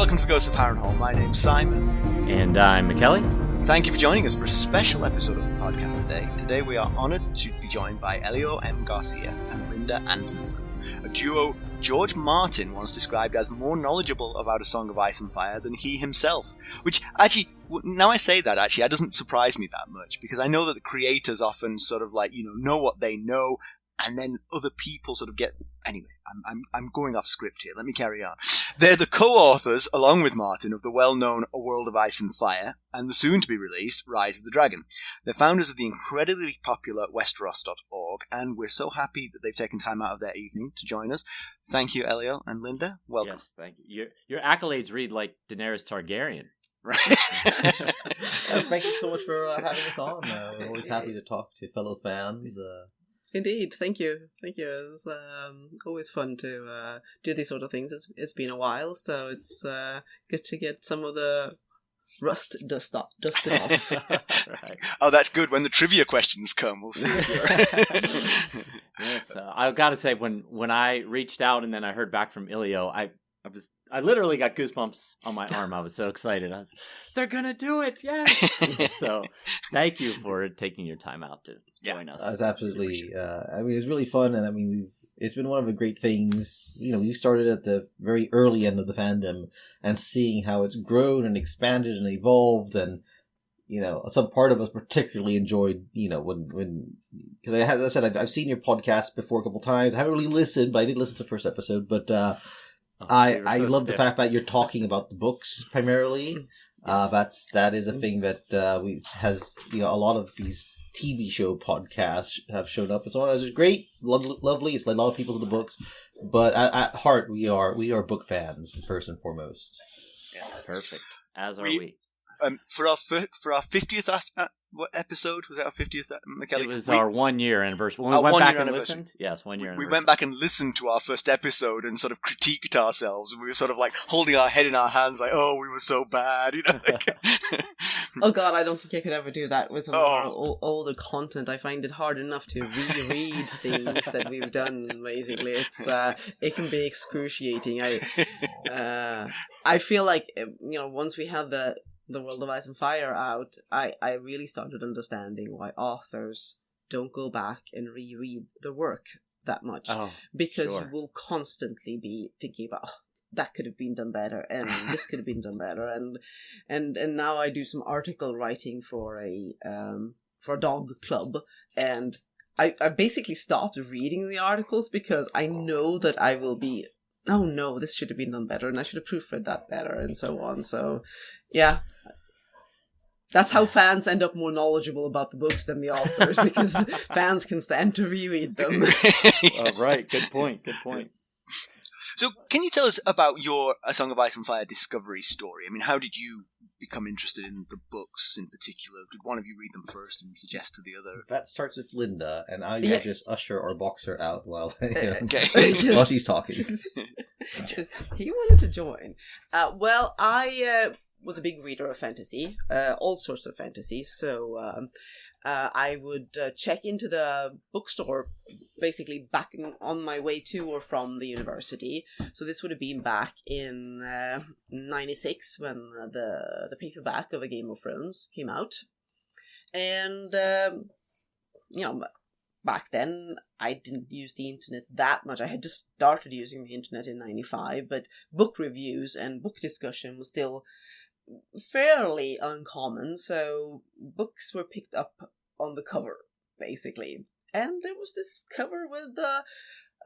welcome to the Ghost of Harrenhal. My name's Simon. And I'm Mackelly. Thank you for joining us for a special episode of the podcast today. Today we are honoured to be joined by Elio M. Garcia and Linda Antonsson, a duo George Martin once described as more knowledgeable about A Song of Ice and Fire than he himself. Which, actually, now I say that, that doesn't surprise me that much, because I know that the creators often sort of like, know what they know, and then other people sort of get... Anyway, I'm going off script here. Let me carry on. They're the co-authors, along with Martin, of the well-known A World of Ice and Fire and the soon-to-be-released Rise of the Dragon. They're founders of the incredibly popular Westeros.org, and we're so happy that they've taken time out of their evening to join us. Thank you, Elio and Linda. Welcome. Yes, thank you. Your accolades read like Daenerys Targaryen. Right. Yes, thank you so much for having us on. We're always happy to talk to fellow fans. Indeed, thank you. It's always fun to do these sort of things. It's been a while, so it's good to get some of the dusted off. Right. Oh, that's good. When the trivia questions come, we'll see. Yes, I've got to say, when I reached out and then I heard back from Elio, I literally got goosebumps on my arm. I was so excited. They're gonna do it, yes! So, thank you for taking your time out to join us. It's absolutely. It's really fun, and it's been one of the great things. We started at the very early end of the fandom, and seeing how it's grown and expanded and evolved, and some part of us particularly enjoyed. When because as I said, I've seen your podcast before a couple times. I haven't really listened, but I did listen to the first episode, but. I love the fact that you're talking about the books primarily. Yes. That is a thing that has a lot of these TV show podcasts have shown up. It's great, lovely. It's led a lot of people to the books, but at heart we are book fans first and foremost. Yeah, perfect. As are we. For our 50th what episode was it? Our 50th, Mackelly? It was our 1 year anniversary. When we went back and listened. Yes, 1 year anniversary. We went back and listened to our first episode and sort of critiqued ourselves. And we were sort of like holding our head in our hands, like, "Oh, we were so bad," Oh God, I don't think I could ever do that with some older content. I find it hard enough to reread things that we've done. Basically, it can be excruciating. I feel like once we had the World of Ice and Fire out, I really started understanding why authors don't go back and reread the work that much. Because you will constantly be thinking about, that could have been done better, and this could have been done better, and now I do some article writing for a dog club, and I basically stopped reading the articles because I know that I will be, oh no, this should have been done better, and I should have proofread that better, and so on. So, yeah. That's how fans end up more knowledgeable about the books than the authors, because fans can stand to reread them. Right, good point. So, can you tell us about your A Song of Ice and Fire discovery story? I mean, how did you become interested in the books in particular? Did one of you read them first and suggest to the other? That starts with Linda, and I just usher or box her out while while she's talking. He wanted to join. Well, I was a big reader of fantasy, all sorts of fantasy, so I would check into the bookstore basically back on my way to or from the university. So this would have been back in 96 when the paperback of A Game of Thrones came out. And, back then I didn't use the internet that much. I had just started using the internet in 95, but book reviews and book discussion was still fairly uncommon, so books were picked up on the cover, basically. And there was this cover with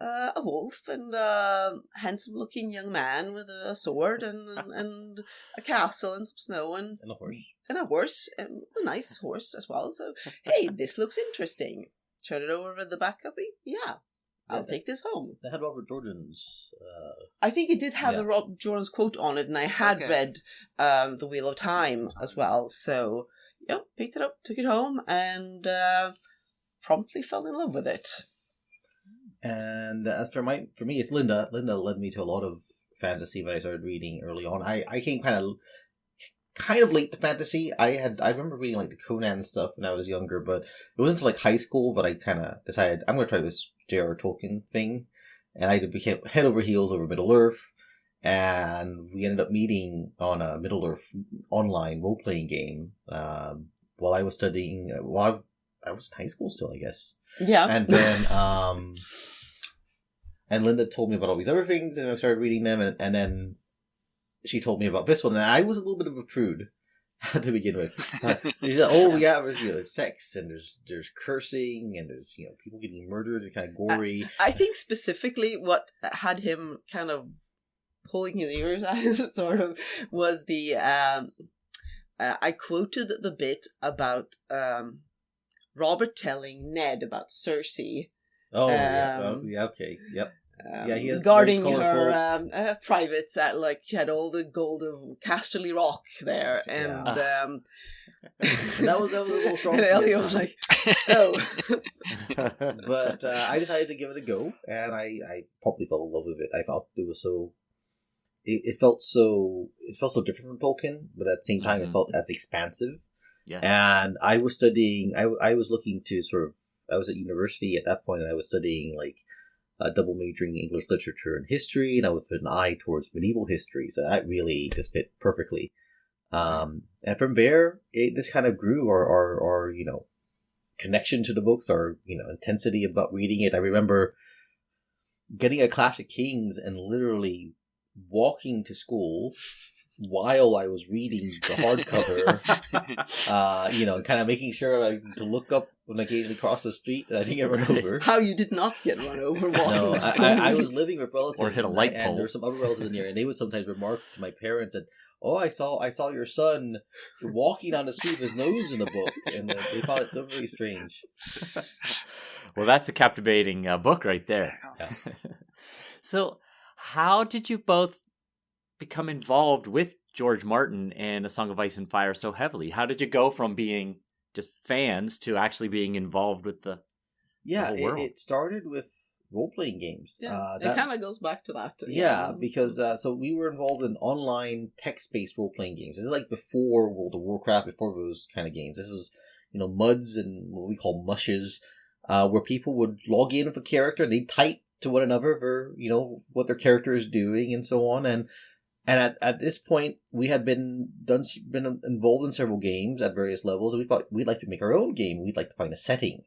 a wolf and a handsome-looking young man with a sword and a castle and some snow and a horse. And a horse, and a nice horse as well. So, hey, this looks interesting. Turn it over with the back copy? Yeah. I'll take this home. They had Robert Jordan's... I think it did have the Robert Jordan's quote on it, and I had read The Wheel of Time as well. So, picked it up, took it home, and promptly fell in love with it. And as for me, it's Linda. Linda led me to a lot of fantasy that I started reading early on. I came kind of late to fantasy. I remember reading like the Conan stuff when I was younger, but it wasn't until like high school that I kind of decided I'm going to try this J.R.R. Tolkien thing, and I became head over heels over Middle Earth, and we ended up meeting on a Middle-earth online role-playing game while I was studying. I was in high school still, I guess. Yeah. And then and Linda told me about all these other things, and I started reading them, and then she told me about this one, and I was a little bit of a prude to begin with. She said, "Oh yeah, there's sex, and there's cursing, and there's people getting murdered, and kind of gory." I think specifically what had him kind of pulling his ears out, sort of, was the I quoted the bit about Robert telling Ned about Cersei. Oh yeah, okay, yep. He has guarding her privates at, like, she had all the gold of Casterly Rock there, and that was a little strong. And Elio was like, "Oh," but I decided to give it a go, and I probably fell in love with it. I felt it was so. It felt so different from Tolkien, but at the same time, it felt as expansive. Yeah. And I was studying. I was looking to sort of. I was at university at that point, and I was studying like. Double majoring in English literature and history, and I was with an eye towards medieval history, so that really just fit perfectly. And from there, it just kind of grew our connection to the books, our intensity about reading it. I remember getting a Clash of Kings and literally walking to school while I was reading the hardcover, and kind of making sure to look up when I occasionally cross the street and I didn't get run over. How you did not get run over walking to school. I was living with relatives or hit a light pole. And there were some other relatives in there, and they would sometimes remark to my parents that, "Oh, I saw your son walking down the street with his nose in the book," and they thought it so very strange. Well, that's a captivating book right there. Yeah. So, how did you both become involved with George Martin and A Song of Ice and Fire so heavily? How did you go from being just fans to actually being involved with the whole world? It started with role-playing games. Yeah, it kind of goes back to that. Yeah, because so we were involved in online text-based role-playing games. This is like before World of Warcraft, before those kind of games. This was, MUDs and what we call mushes, where people would log in with a character and they'd type to one another for, what their character is doing and so on. And at this point, we had been involved in several games at various levels, and we thought we'd like to make our own game. We'd like to find a setting.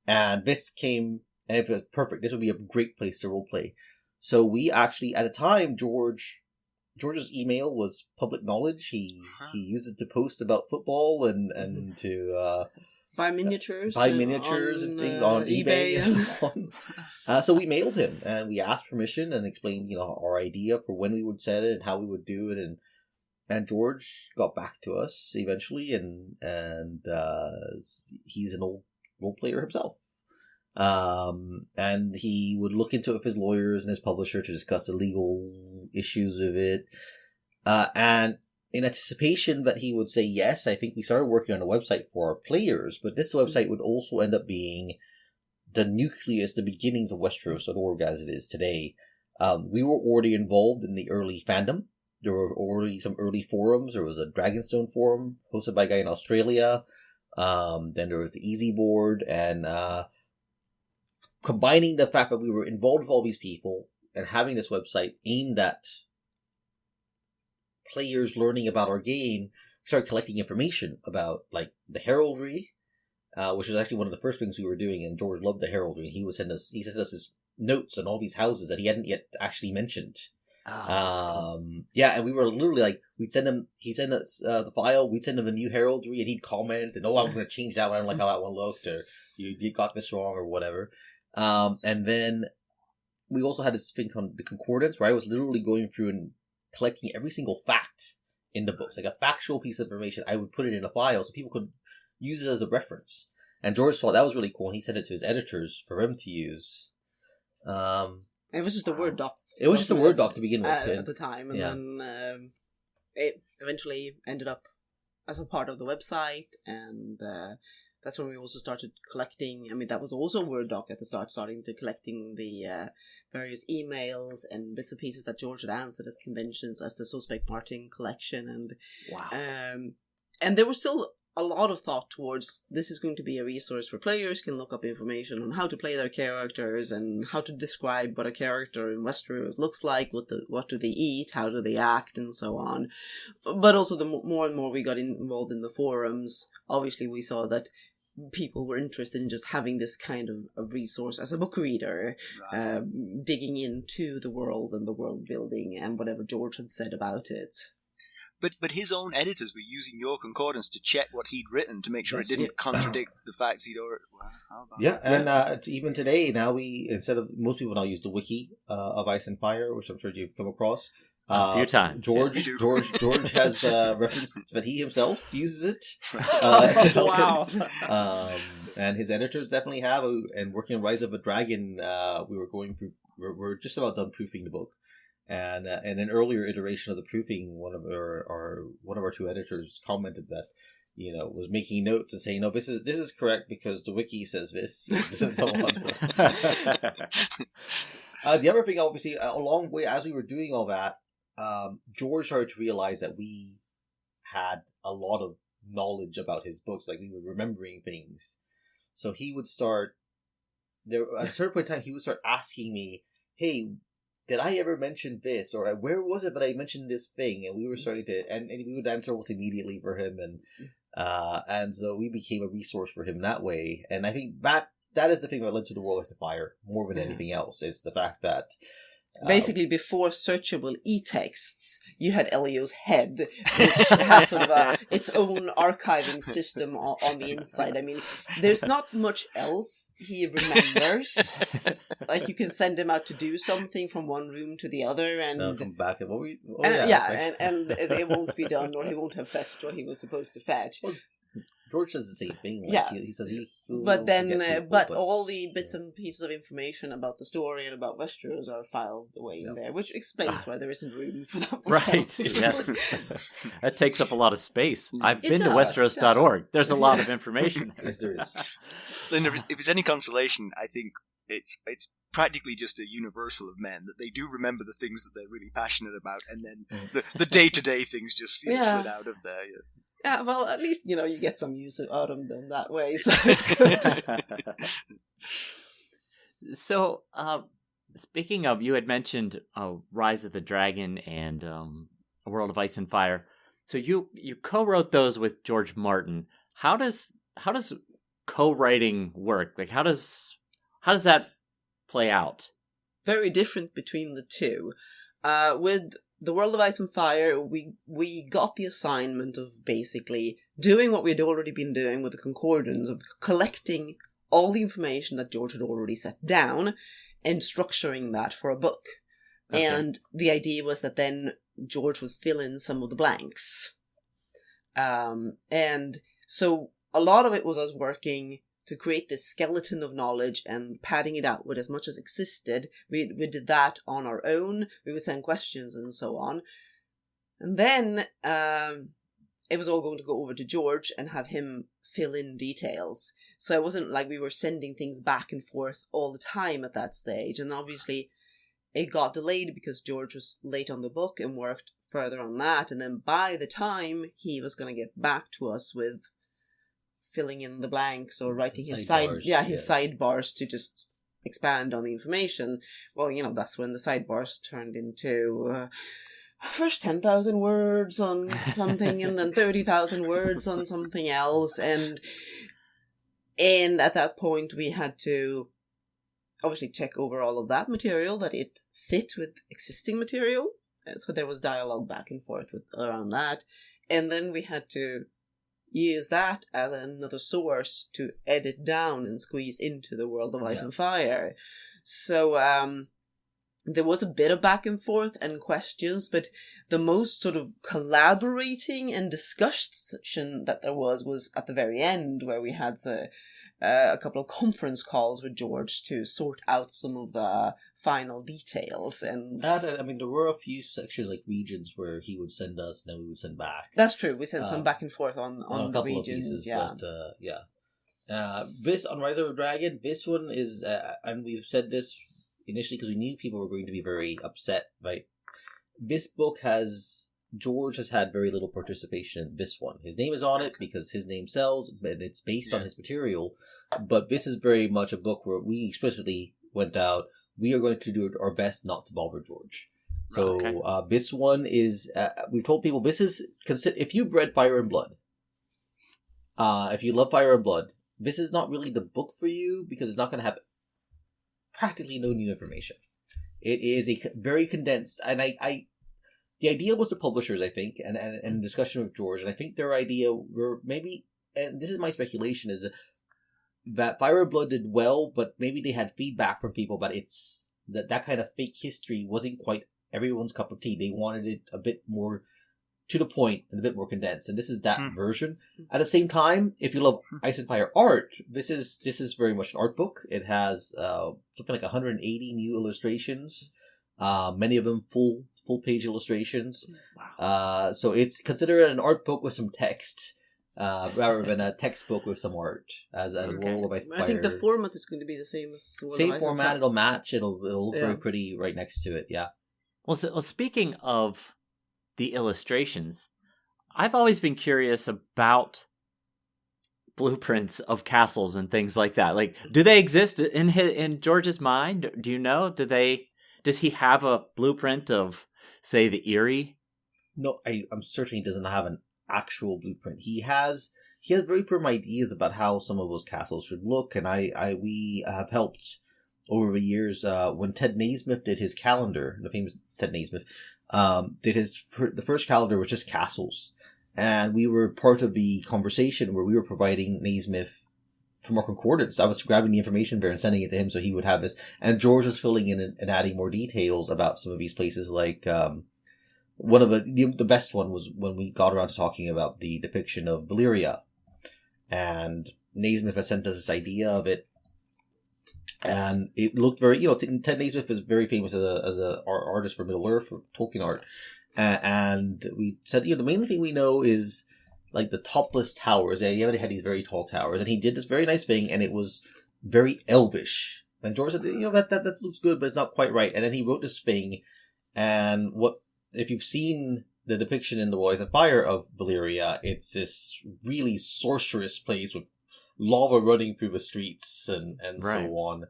And this came, and if it was perfect, this would be a great place to roleplay. So we actually, at the time, George's email was public knowledge. He used it to post about football and to buy miniatures and things on eBay and so on. So we mailed him, and we asked permission and explained, our idea for when we would set it and how we would do it, and George got back to us eventually, and he's an old role player himself. And he would look into it with his lawyers and his publisher to discuss the legal issues of it. And in anticipation that he would say yes, I think we started working on a website for our players, but this website would also end up being the nucleus, the beginnings of Westeros.org as it is today. We were already involved in the early fandom. There were already some early forums. There was a Dragonstone forum hosted by a guy in Australia. Then there was the Easy Board, and combining the fact that we were involved with all these people and having this website aimed at players learning about our game, we started collecting information about, like, the heraldry, which was actually one of the first things we were doing, and George loved the heraldry. He sent us his notes on all these houses that he hadn't yet actually mentioned. Oh, that's cool. Yeah, and we were literally like, he'd send us the file, we'd send him the new heraldry, and he'd comment, and I'm going to change that one, I don't like how that one looked, or you got this wrong, or whatever. And then we also had this thing called the concordance, where I was literally going through and collecting every single fact in the books, like a factual piece of information. I would put it in a file so people could use it as a reference. And George thought that was really cool, and he sent it to his editors for them to use. It was just a Word doc. It was just a Word doc to begin with. At the time, and then it eventually ended up as a part of the website, and that's when we also started collecting. I mean, that was also a Word doc at the start, starting to collecting the various emails and bits and pieces that George had answered at conventions as the Suspect Martin collection, and wow. And there were still a lot of thought towards this is going to be a resource where players can look up information on how to play their characters and how to describe what a character in Westeros looks like, what do they eat, how do they act, and so on. But also the more and more we got involved in the forums, obviously we saw that people were interested in just having this kind of resource as a book reader, right. Digging into the world and the world building and whatever George had said about it. But his own editors were using your concordance to check what he'd written to make sure it didn't contradict the facts he'd already... Wow, how about that? And even today, now most people now use the wiki of Ice and Fire, which I'm sure you've come across. A few times. George has referenced that he himself uses it. Wow. And his editors definitely have. And working on Rise of a Dragon, we're just about done proofing the book. And in an earlier iteration of the proofing, one of our two editors commented that, was making notes and saying, "No, this is correct because the wiki says this." And so on. The other thing, obviously, along the way as we were doing all that, George started to realize that we had a lot of knowledge about his books, like we were remembering things. So he would start at a certain point in time, he would start asking me, "Hey, did I ever mention this? Or where was it that I mentioned this thing?" And we were starting to, and we would answer almost immediately for him, and so we became a resource for him that way. And I think that is the thing that led to the World of Fire more than anything else. Is the fact that basically before searchable e-texts, you had Elio's head, which has sort of its own archiving system on the inside. I mean, there's not much else he remembers. Like, you can send him out to do something from one room to the other, and I'll come back and and it won't be done, or he won't have fetched what he was supposed to fetch. Well, George says the same thing. He says but all the bits and pieces of information about the story and about Westeros are filed away in there, which explains why there isn't room for that much. Right, yes. That takes up a lot of space. I've been to Westeros.org. There's a lot of information. Yes, there is. Linda, if it's any consolation, I think it's practically just a universal of men, that they do remember the things that they're really passionate about, and then the day-to-day things just slid out of there. Yeah. Yeah, well, at least, you get some use out of them that way, so it's good. So, speaking of, you had mentioned Rise of the Dragon and A World of Ice and Fire. So you co-wrote those with George Martin. How does co-writing work? Like, how does that play out? Very different between the two. With The World of Ice and Fire, we got the assignment of basically doing what we had already been doing with the concordance, of collecting all the information that George had already set down and structuring that for a book. Okay. And the idea was that then George would fill in some of the blanks. And so a lot of it was us working to create this skeleton of knowledge and padding it out with as much as existed. We did that on our own. We would send questions and so on. And then it was all going to go over to George and have him fill in details. So it wasn't like we were sending things back and forth all the time at that stage. And obviously it got delayed because George was late on the book and worked further on that. And then by the time he was going to get back to us with filling in the blanks or writing his sidebars to just expand on the information, well, that's when the sidebars turned into first 10,000 words on something and then 30,000 words on something else, and at that point we had to obviously check over all of that material, that it fit with existing material, so there was dialogue back and forth around that, and then we had to use that as another source to edit down and squeeze into the World of Ice and Fire. So there was a bit of back and forth and questions, but the most sort of collaborating and discussion that there was at the very end, where we had a couple of conference calls with George to sort out some of the final details. And there were a few sections, like regions, where he would send us and then we would send back. That's true. We sent some back and forth on a the regions. Pieces, this on Rise of the Dragon, this one is, and we've said this initially because we knew people were going to be very upset, right? This book has George has had very little participation in this one. His name is on it because his name sells, and it's based on his material. But this is very much a book where we explicitly went out, we are going to do our best not to bother George. So this one is, we've told people, this is, if you've read Fire and Blood, if you love Fire and Blood, this is not really the book for you because it's not going to have practically no new information. It is a very condensed, and the idea was the publishers, I think, and discussion with George, and I think their idea were maybe, and this is my speculation, is that Fire and Blood did well, but maybe they had feedback from people that kind of fake history wasn't quite everyone's cup of tea. They wanted it a bit more to the point and a bit more condensed, and this is that version. At the same time, if you love Ice and Fire art, this is very much an art book. It has something like 180 new illustrations, many of them full page illustrations. Wow. So it's considered an art book with some text, rather than a textbook with some art. As a World of Ice and Fire. I think the format is going to be the same as the World same of Ice format. and Fire. It'll match. It'll look very pretty right next to it. Yeah. Well, speaking of the illustrations, I've always been curious about blueprints of castles and things like that. Like, do they exist in George's mind? Do you know? Does he have a blueprint of, say, the Erie? No, I'm certain he doesn't have an actual blueprint. He has very firm ideas about how some of those castles should look, and we have helped over the years. When Ted Naismith did his calendar, the famous Ted Naismith, did the first calendar was just castles, and we were part of the conversation where we were providing Naismith from our concordance. I was grabbing the information there and sending it to him so he would have this, and George was filling in and adding more details about some of these places. Like one of the best one was when we got around to talking about the depiction of Valyria, and Naismith had sent us this idea of it. And it looked very, Ted Naismith is very famous as a artist for Middle Earth, for Tolkien art. And we said, the main thing we know is like the topless towers. They had these very tall towers, and he did this very nice thing, and it was very elvish. And George said, that looks good, but it's not quite right. And then he wrote this thing, and if you've seen the depiction in The World of Fire of Valyria, it's this really sorcerous place with lava running through the streets and right. So on.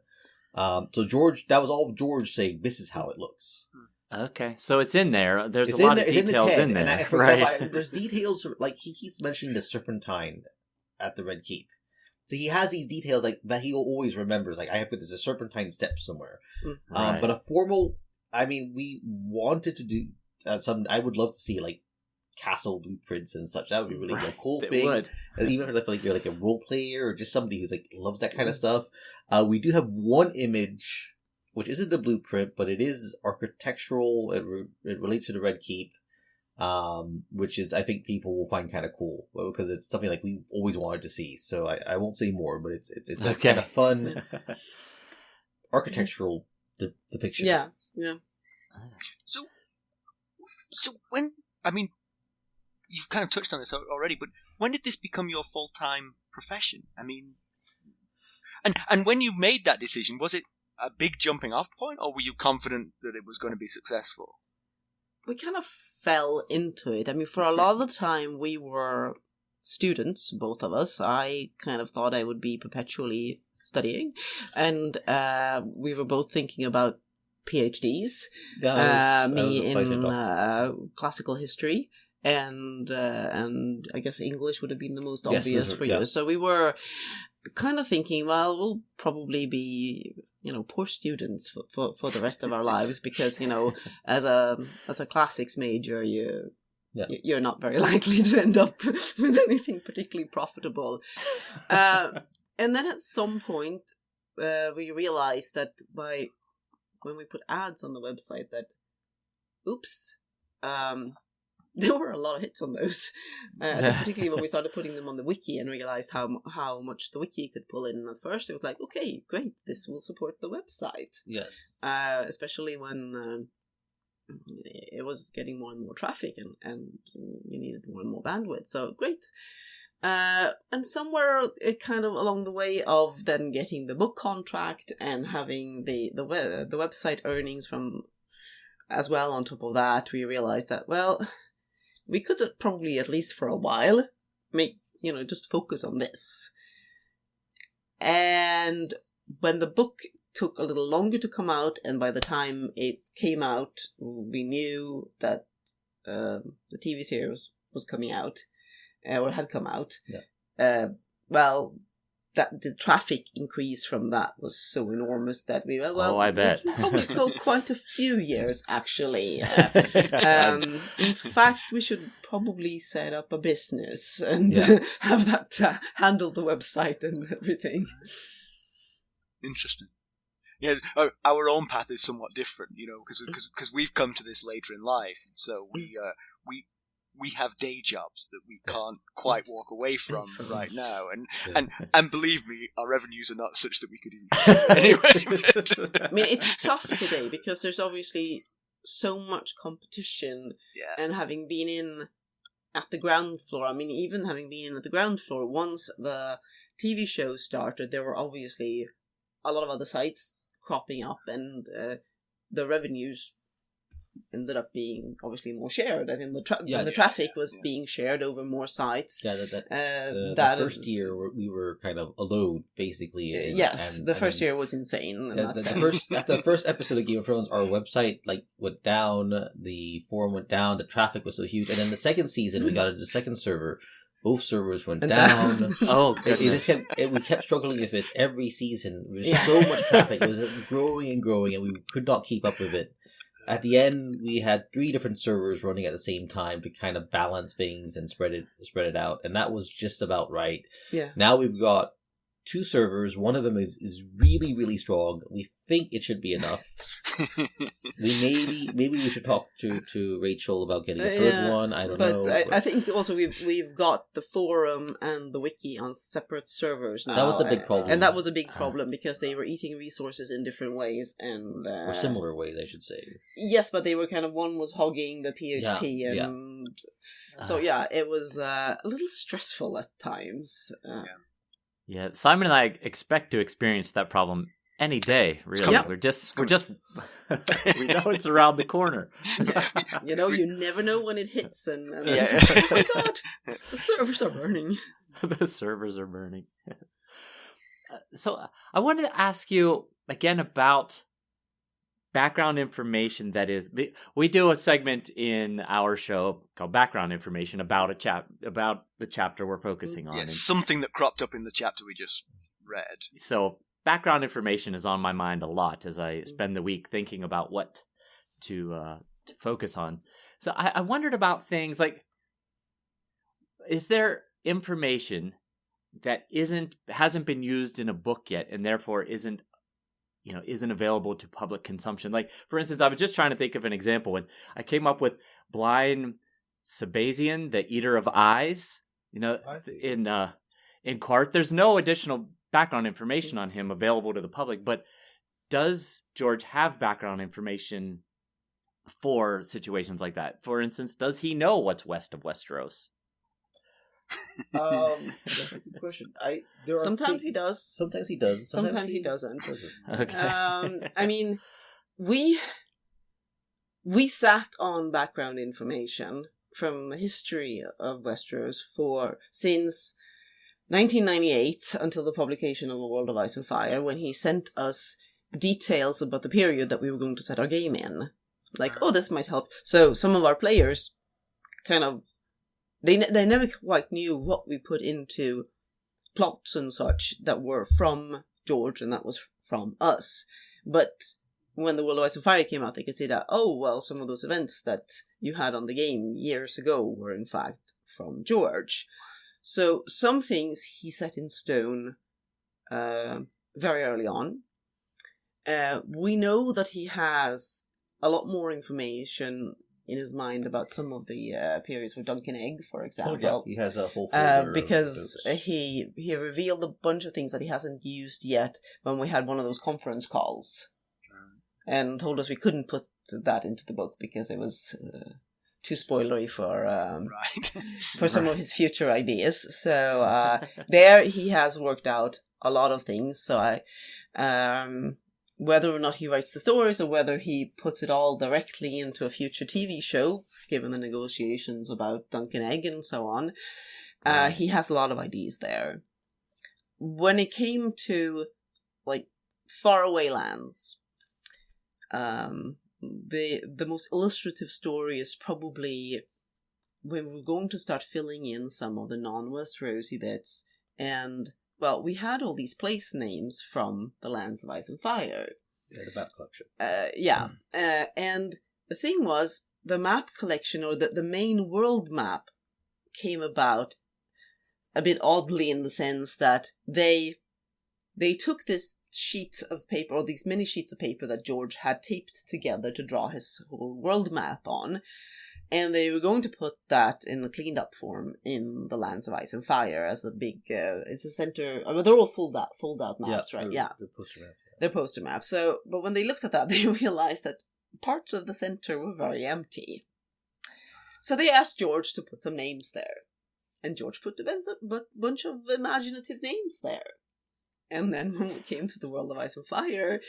So George, that was all of George saying, this is how it looks. Okay, so it's in there. There's a lot of details in there. Right. There's details, like he keeps mentioning the Serpentine at the Red Keep. So he has these details like that he always remembers. Like, I have put this a Serpentine step somewhere. Right. But a formal, we wanted to do I would love to see like castle blueprints and such. That would be really a cool thing. Would. Even if you're like a role player or just somebody who's like loves that kind of stuff. We do have one image, which isn't the blueprint, but it is architectural. It relates to the Red Keep, which is, I think people will find kind of cool because it's something like we've always wanted to see. So I won't say more, but it's a kind of fun architectural depiction. Yeah. So when, you've kind of touched on this already, but when did this become your full-time profession? And when you made that decision, was it a big jumping off point, or were you confident that it was going to be successful? We kind of fell into it. For a lot of the time we were students, both of us. I kind of thought I would be perpetually studying, and we were both thinking about PhDs. Me in classical history, and I guess English would have been the most obvious for you. So we were kind of thinking, well, we'll probably be, poor students for the rest of our lives because, as a classics major, you're not very likely to end up with anything particularly profitable. And then at some point, we realized that when we put ads on the website that, there were a lot of hits on those, particularly when we started putting them on the wiki and realized how much the wiki could pull in. At first, it was like, okay, great, this will support the website. Yes. Especially when it was getting more and more traffic and you needed more and more bandwidth. So great. And somewhere it kind of along the way of then getting the book contract and having the website earnings from as well on top of that, we realized that, well, we could probably, at least for a while, just focus on this. And when the book took a little longer to come out, and by the time it came out, we knew that the TV series was coming out, or had come out. Yeah. That the traffic increase from that was so enormous that I bet. we can probably go quite a few years, actually. In fact, we should probably set up a business and have that handle the website and everything. Interesting. Yeah, our own path is somewhat different, because we've come to this later in life, and so we have day jobs that we can't quite walk away from right now, and believe me, our revenues are not such that we could even consider anyway. I mean, it's tough today because there's obviously so much competition, and having been in at the ground floor, even having been in at the ground floor, once the TV show started, there were obviously a lot of other sites cropping up, and the revenues ended up being obviously more shared. I think the traffic was being shared over more sites. Yeah, the first year we were kind of alone, basically. The first year was insane. The first episode of Game of Thrones, our website went down, the forum went down, the traffic was so huge, and then the second season we got into the second server. Both servers went down. Oh, goodness. We kept struggling with this every season. There was so much traffic. It was growing and growing, and we could not keep up with it. At the end, we had 3 different servers running at the same time to kind of balance things and spread it out, and that was just about right. Yeah. Now we've got 2 servers. One of them is really, really strong. We think it should be enough. Maybe we should talk to Rachel about getting a third one. I don't know. But I think also we've got the forum and the wiki on separate servers now. That was a big problem. And that was a big problem because they were eating resources in different ways or similar ways, I should say. Yes, but they were one was hogging the PHP so it was a little stressful at times. Yeah, Simon and I expect to experience that problem any day, really. We're just we know it's around the corner. You never know when it hits, and oh my god, the servers are burning. The servers are burning. So I wanted to ask you again about background information. That is, we do a segment in our show called Background Information about about the chapter we're focusing on. Yes, something that cropped up in the chapter we just read. So background information is on my mind a lot as I spend the week thinking about what to focus on. So I wondered about things like, is there information that hasn't been used in a book yet, and therefore isn't available to public consumption? Like, for instance, I was just trying to think of an example, and I came up with Blind Sabazian, the Eater of Eyes. In Qarth, there's no additional background information on him available to the public, but does George have background information for situations like that? For instance, does he know what's west of Westeros? That's a good question. Sometimes he does. Sometimes he does. Sometimes he doesn't. Okay. We sat on background information from the history of Westeros since 1998 until the publication of A World of Ice and Fire, when he sent us details about the period that we were going to set our game in. Like, this might help. So some of our players kind of They never quite knew what we put into plots and such that were from George and that was from us. But when The World of Ice and Fire came out, they could see that, some of those events that you had on the game years ago were in fact from George. So some things he set in stone very early on. We know that he has a lot more information in his mind about some of the periods with Duncan Egg, for example. He has a whole folder because he revealed a bunch of things that he hasn't used yet when we had one of those conference calls, and told us we couldn't put that into the book because it was too spoilery for some of his future ideas. So there he has worked out a lot of things. So whether or not he writes the stories or whether he puts it all directly into a future TV show, given the negotiations about Duncan Egg and so on, he has a lot of ideas there. When it came to like faraway lands, the most illustrative story is probably when we're going to start filling in some of the non-Westerosi bits. And, well, we had all these place names from the Lands of Ice and Fire. Yeah, the map collection. And the thing was, the map collection, or the main world map, came about a bit oddly in the sense that they took this sheet of paper, or these mini sheets of paper that George had taped together to draw his whole world map on, and they were going to put that in a cleaned up form in the Lands of Ice and Fire as the big, it's a center, I mean, they're all fold out maps, right? Yeah. They're poster maps. They're poster maps. So, but when they looked at that, they realized that parts of the center were very empty. So they asked George to put some names there. And George put a bunch of imaginative names there. And then when we came to the World of Ice and Fire,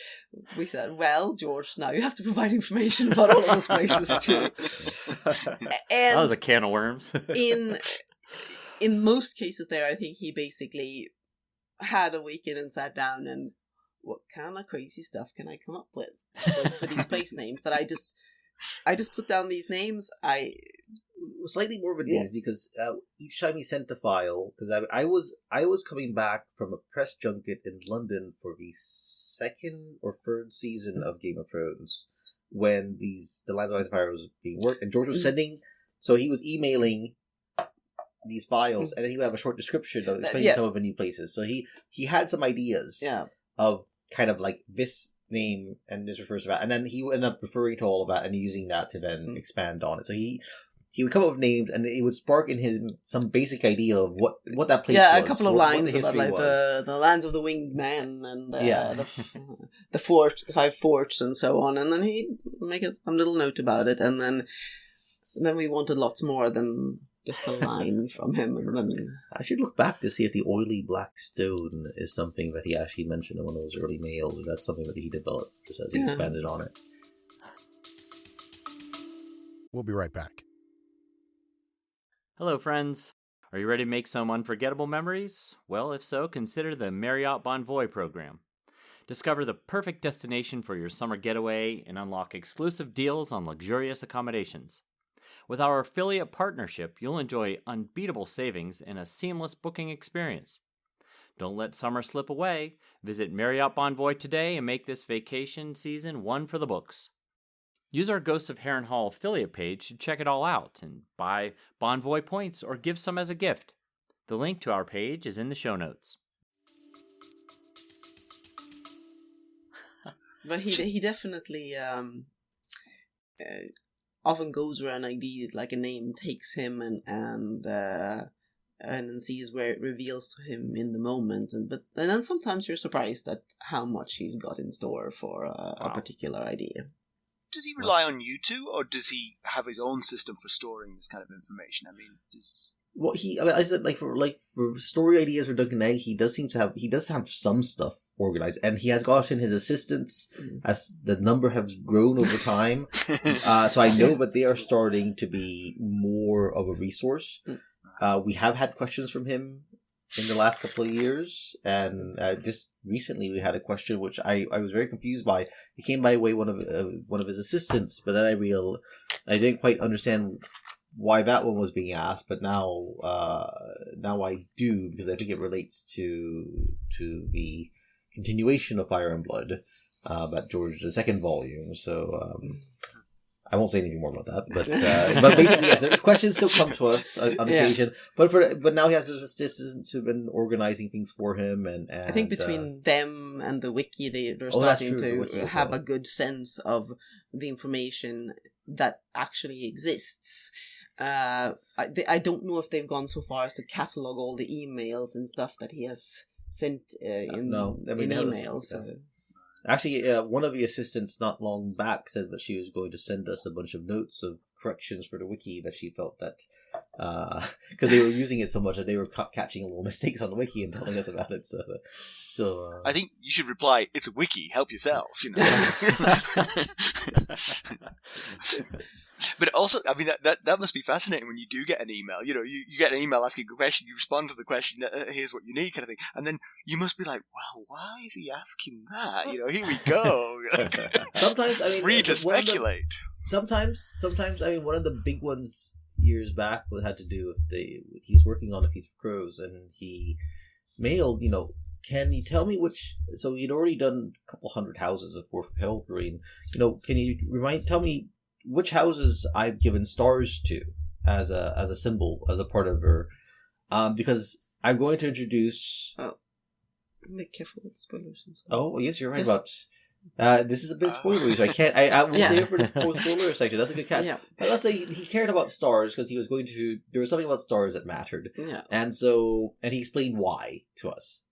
we said, well, George, now you have to provide information about all of those places too. And that was a can of worms. in most cases there, I think he basically had a weekend and sat down and what kind of crazy stuff can I come up with for these place names that I just put down these names. Slightly more of a deal because each time he sent a file, because I was coming back from a press junket in London for the second or third season of Game of Thrones when the Lands of Ice and Fire was being worked, and George was sending, so he was emailing these files, and then he would have a short description of explaining some of the new places. So he had some ideas of kind of like this name and this refers to that, and then he would end up referring to all of that and using that to then expand on it. So he would come up with names, and it would spark in him some basic idea of what that place was. Yeah, a couple of lines about like the lands of the winged men and the fort, the 5 forts, and so on. And then he'd make a little note about it, and then we wanted lots more than just a line from him. And then I should look back to see if the oily black stone is something that he actually mentioned in one of those early mails, or that's something that he developed just as he expanded on it. We'll be right back. Hello, friends. Are you ready to make some unforgettable memories? Well, if so, consider the Marriott Bonvoy program. Discover the perfect destination for your summer getaway and unlock exclusive deals on luxurious accommodations. With our affiliate partnership, you'll enjoy unbeatable savings and a seamless booking experience. Don't let summer slip away. Visit Marriott Bonvoy today and make this vacation season one for the books. Use our Ghosts of Harrenhal affiliate page to check it all out and buy Bonvoy points or give some as a gift. The link to our page is in the show notes. But he definitely often goes where an idea, like a name, takes him and then sees where it reveals to him in the moment. And then sometimes you're surprised at how much he's got in store for a particular idea. Does he rely on you two, or does he have his own system for storing this kind of information? I mean, I said for story ideas for Duncan Egg, he does have some stuff organized, and he has gotten his assistants as the number has grown over time. So I know that they are starting to be more of a resource. We have had questions from him in the last couple of years, and just recently we had a question which I was very confused by. It came by way one of his assistants, but then I didn't quite understand why that one was being asked. But now I do, because I think it relates to the continuation of Fire and Blood, about George, the second volume. So I won't say anything more about that, but basically, yes, questions still come to us on occasion. But now he has his assistants who've been organizing things for him, and I think between them and the wiki, they're starting to have a good sense of the information that actually exists. I don't know if they've gone so far as to catalog all the emails and stuff that he has sent in emails. Actually, one of the assistants not long back said that she was going to send us a bunch of notes of corrections for the wiki that she felt that because they were using it so much that they were catching little mistakes on the wiki and telling us about it. So I think you should reply, "It's a wiki. Help yourself." But also, I mean, that must be fascinating when you do get an email. You get an email asking a question, you respond to the question, here's what you need, kind of thing, and then you must be like, well, why is he asking that? Here we go. sometimes, I mean, free to speculate. Sometimes, I mean, one of the big ones years back had to do with he was working on a piece of prose, and he mailed, can you tell me which? So he'd already done a couple hundred houses of Dwarf Pelgrine. Can you tell me which houses I've given stars to as a symbol, as a part of her? Because I'm going to introduce. Oh, be careful with spoilers and stuff. Oh yes, you're right Yes. about. This is a bit spoilery, so I can't. I will save it for the spoiler section. That's a good catch. Yeah. But let's say he cared about stars because he was going to. There was something about stars that mattered. Yeah. And he explained why to us.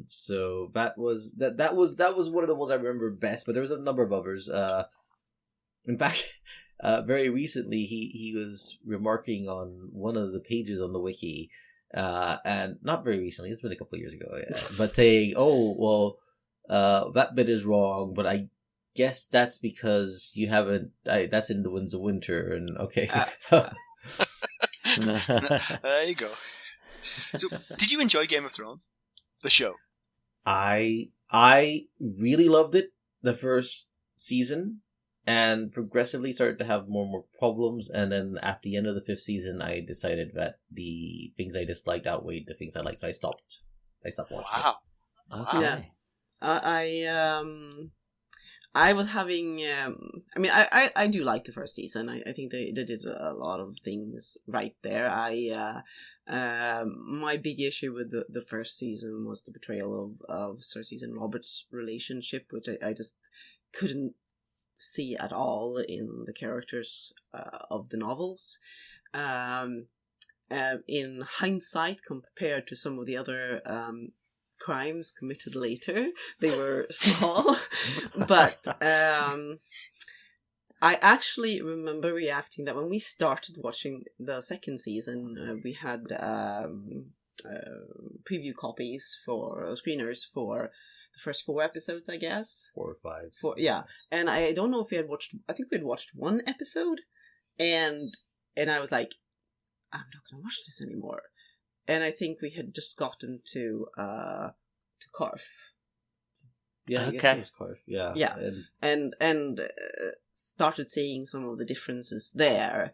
So that was one of the ones I remember best. But there was a number of others. In fact, very recently he was remarking on one of the pages on the wiki, and not very recently. It's been a couple of years ago, but saying, "Oh, well, that bit is wrong, but I guess that's because you haven't. That's in the Winds of Winter." And okay. There you go. So, did you enjoy Game of Thrones, the show? I really loved it the first season, and progressively started to have more and more problems. And then at the end of the 5th season, I decided that the things I disliked outweighed the things I liked, so I stopped watching. Wow. Okay. Yeah. I was having. I mean, I do like the first season. I think they did a lot of things right there. My big issue with the first season was the betrayal of Cersei's and Robert's relationship, which I just couldn't see at all in the characters of the novels. In hindsight, compared to some of the other crimes committed later, they were small. But I actually remember reacting that when we started watching the second season, we had preview copies for screeners for the first 4 episodes, I guess. 4 or 5. 4, yeah. And I don't know if we had watched, I think we had watched 1 episode, and I was like, I'm not going to watch this anymore. And I think we had just gotten to Karth. Yeah, I Okay. guess it was Karth. Yeah. Yeah. And started seeing some of the differences there.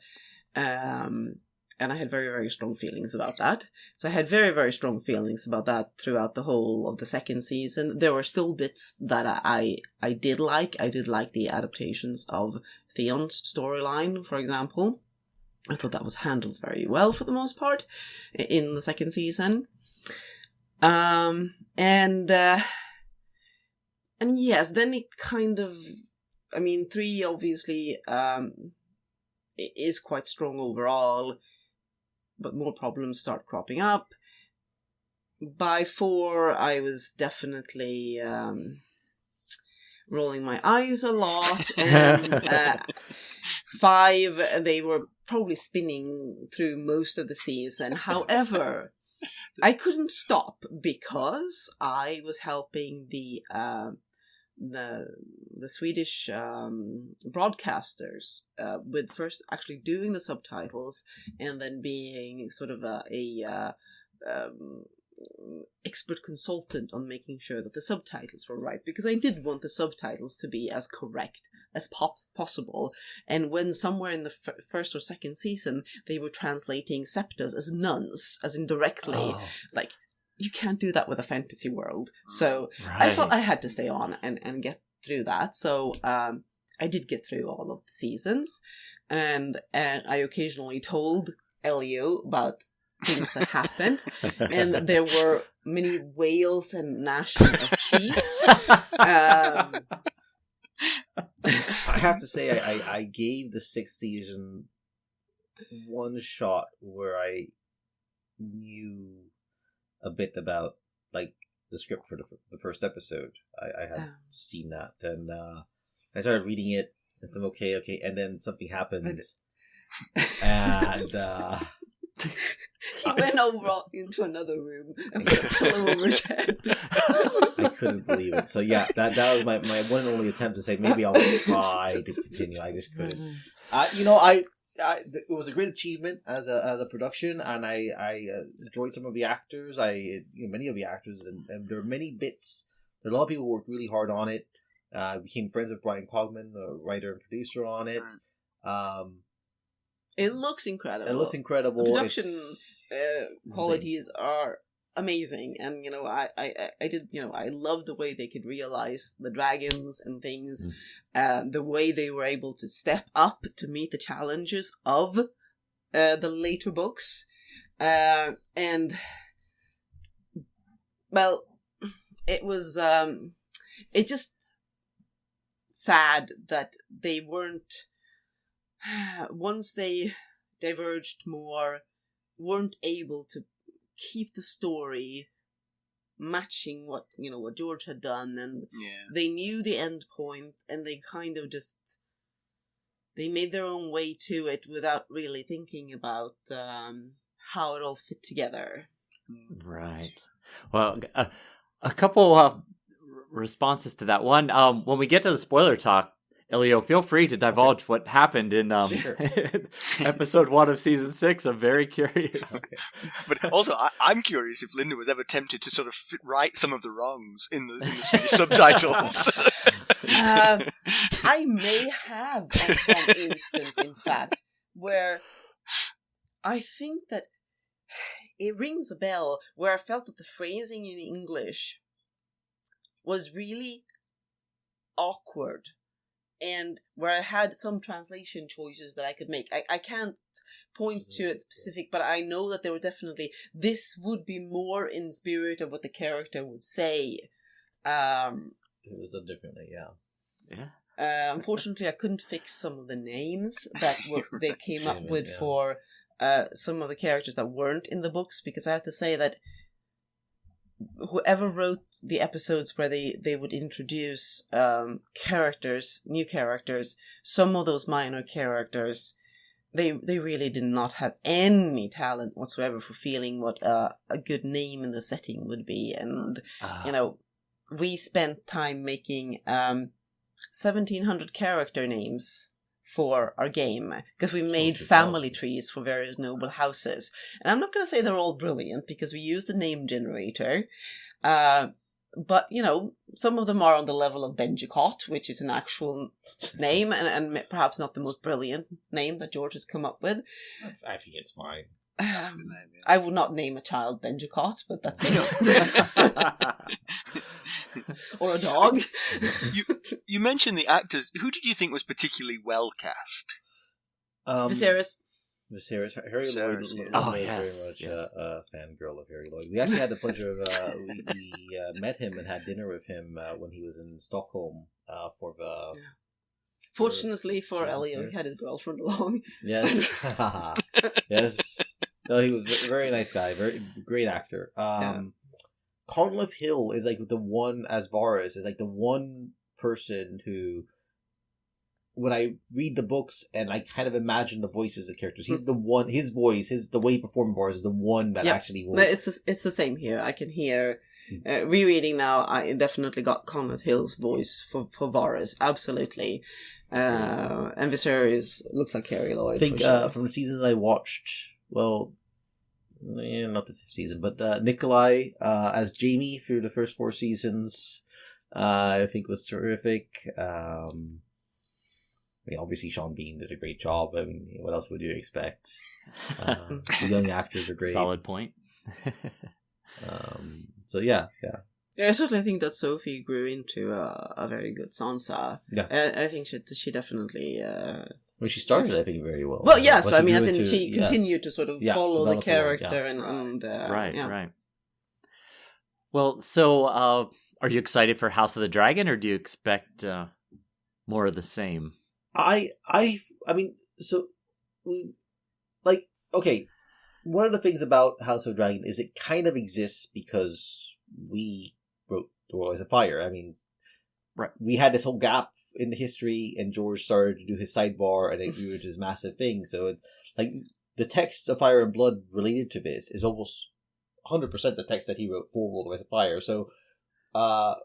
And I had very, very strong feelings about that. So I had very, very strong feelings about that throughout the whole of the second season. There were still bits that I did like. I did like the adaptations of Theon's storyline, for example. I thought that was handled very well for the most part in the second season. And yes, then it kind of, I mean, 3 obviously is quite strong overall, but more problems start cropping up. By 4, I was definitely rolling my eyes a lot, and 5, they were probably spinning through most of the season. However, I couldn't stop because I was helping the Swedish broadcasters with first actually doing the subtitles and then being sort of a expert consultant on making sure that the subtitles were right, because I did want the subtitles to be as correct as possible. And when somewhere in the first or second season they were translating septas as nuns, as indirectly, it's like, you can't do that with a fantasy world. So Right. I felt I had to stay on and get through that. So I did get through all of the seasons, and I occasionally told Elio about things that happened, and there were many wails and gnashing of teeth. I have to say, I gave the 6th season one shot where I knew a bit about, like, the script for the first episode. I had seen that, and I started reading it. And I'm okay, and then something happens, and he went over into another room and put a pillow over his head. I couldn't believe it. So yeah, that was my one and only attempt to say maybe I'll try to continue. I just couldn't. It was a great achievement as a production, and I enjoyed some of the actors. Many of the actors, and there are many bits. A lot of people worked really hard on it. Became friends with Brian Cogman, the writer and producer on it. It looks incredible. The production qualities are amazing, and I love the way they could realize the dragons and things, the way they were able to step up to meet the challenges of the later books, and well, it was it's just sad that they weren't, once they diverged more, weren't able to keep the story matching what George had done, and they knew the end point, and they kind of just they made their own way to it without really thinking about how it all fit together. Right. Well, a couple responses to that. One, when we get to the spoiler talk, Elio, feel free to divulge what happened in episode 1 of season 6. I'm very curious. Okay. But also, I'm curious if Linda was ever tempted to sort of right some of the wrongs in the Swedish subtitles. I may have on some instance, in fact, where I think that it rings a bell, where I felt that the phrasing in English was really awkward, and where I had some translation choices that I could make. I can't point to it specific, but I know that there were definitely, this would be more in spirit of what the character would say. It was done differently, yeah. Unfortunately, I couldn't fix some of the names that they came up with for some of the characters that weren't in the books, because I have to say that whoever wrote the episodes where they would introduce new characters, some of those minor characters, they really did not have any talent whatsoever for feeling what a good name in the setting would be. And, we spent time making 1,700 character names for our game, because we made family trees for various noble houses. And I'm not going to say they're all brilliant, because we used a name generator. But, some of them are on the level of Benjicott, which is an actual name, and perhaps not the most brilliant name that George has come up with. I think it's fine. That's a good name, yeah. I would not name a child Benjicott, but that's or a dog. You mentioned the actors. Who did you think was particularly well cast? Viserys. Harry Viserys, Lloyd. yeah. Very much a fangirl of Harry Lloyd. We actually had the pleasure of we met him and had dinner with him when he was in Stockholm for the. Yeah. Fortunately for Elio, he had his girlfriend along. Yes. Yes. No, he was a very nice guy, very great actor. Cardinal of Hill is like the one, as Varys is like the one person who, when I read the books and I kind of imagine the voices of characters, he's the one, his voice, the way he performed Varys is the one that actually will. It's the same here. I can hear, rereading now, I definitely got Cardinal of Hill's voice for Varys, absolutely. And Viserys looks like Harry Lloyd. I think for sure. From the seasons I watched, well, not the 5th season, but Nikolai as Jaime through the first 4 seasons, I think was terrific. Obviously Sean Bean did a great job. I mean, what else would you expect? The young actors are great. Solid point. So yeah. I certainly think that Sophie grew into a very good Sansa. Yeah. I think she definitely. She started, I think, very well. Well, yes, but I mean, I think she continued to sort of follow the character and right. Well, so are you excited for House of the Dragon, or do you expect more of the same? I mean, so one of the things about House of Dragon is it kind of exists because we Warriors of Fire. I mean, right. We had this whole gap in the history, and George started to do his sidebar, and it grew into this massive thing. So, the text of Fire and Blood related to this is almost 100% the text that he wrote for World of Fire. So, on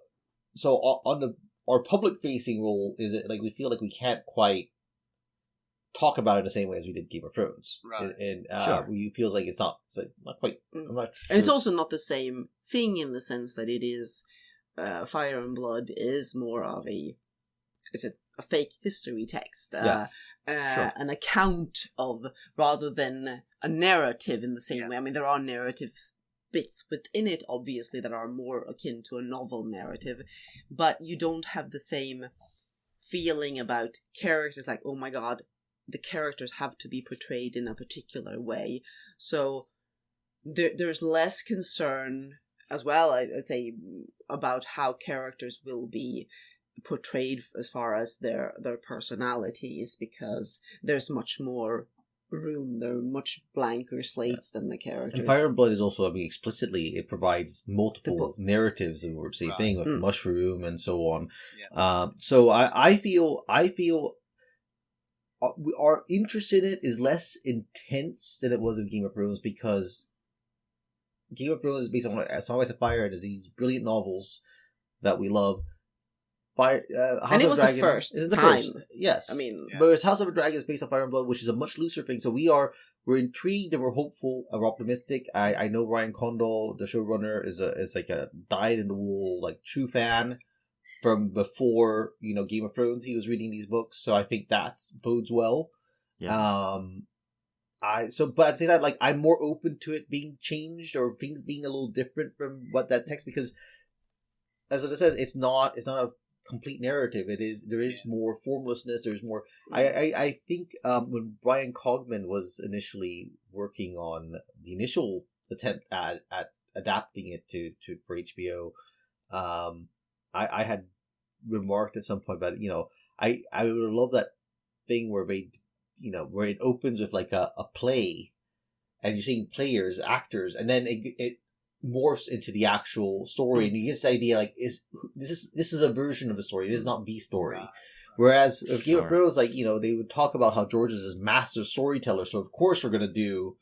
our public-facing role is it we feel like we can't quite talk about it the same way as we did Game of Thrones, right? And sure. we feel like it's not quite. I'm not sure. And it's also not the same thing in the sense that it is Fire and Blood is more of a fake history text, sure. an account of rather than a narrative in the same way. I mean, there are narrative bits within it, obviously, that are more akin to a novel narrative, but you don't have the same feeling about characters like, oh my god, the characters have to be portrayed in a particular way. So there's less concern as well, I'd say, about how characters will be portrayed as far as their personalities, because there's much more room, they're much blanker slates than the characters. And Fire and Blood is also, explicitly, it provides multiple narratives of the same thing, with Mushroom and so on. Yeah. So I feel our interest in it is less intense than it was in Game of Thrones, because Game of Thrones is based on Song of Fire, and there's these brilliant novels that we love. House and it of was Dragon, the first the time. First. Yes. I mean, but it's House of the Dragon is based on Fire and Blood, which is a much looser thing. So we're intrigued and we're hopeful and we're optimistic. I know Ryan Condal, the showrunner, is like a dyed in the wool true fan from before Game of Thrones. He was reading these books, so I think that bodes well. Yes. But I'd say that I'm more open to it being changed or things being a little different from what that text, because as it says, it's not a complete narrative. There is more formlessness. There's more. I think when Brian Cogman was initially working on the initial attempt at adapting it for HBO, I had remarked at some point about it. I would love that thing where where it opens with a play, and you're seeing players, actors, and then it morphs into the actual story, and you get this idea this is a version of the story. It is not the story. Whereas with Game of Thrones, they would talk about how George is this master storyteller, so of course we're gonna do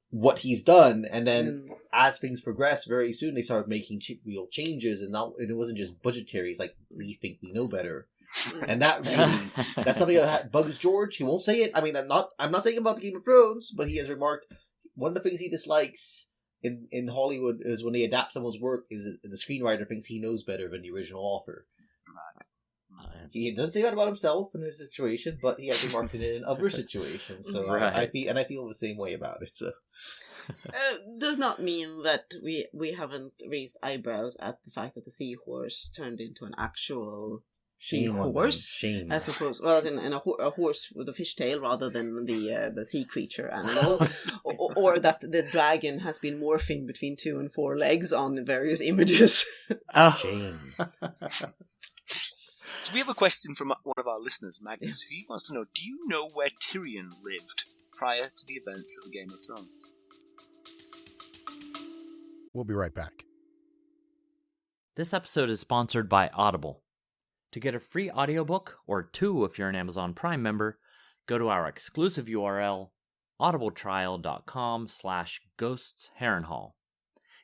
what he's done, and then as things progress, very soon they started making real changes, and it wasn't just budgetary. It's we think we know better, and that's something that bugs George. He won't say it. I mean, I'm not saying about Game of Thrones, but he has remarked one of the things he dislikes in Hollywood is when they adapt someone's work is the screenwriter thinks he knows better than the original author. He doesn't say that about himself in his situation, but he has remarked it in other situations. So I feel the same way about it. So. Does not mean that we haven't raised eyebrows at the fact that the seahorse turned into an actual seahorse, Shame. I suppose. Well, in a horse with a fishtail rather than the sea creature animal, or that the dragon has been morphing between 2 and 4 legs on the various images. Shame. So we have a question from one of our listeners, Magnus, who wants to know, do you know where Tyrion lived prior to the events of Game of Thrones? We'll be right back. This episode is sponsored by Audible. To get a free audiobook, or 2 if you're an Amazon Prime member, go to our exclusive URL, audibletrial.com/ghostsharrenhal.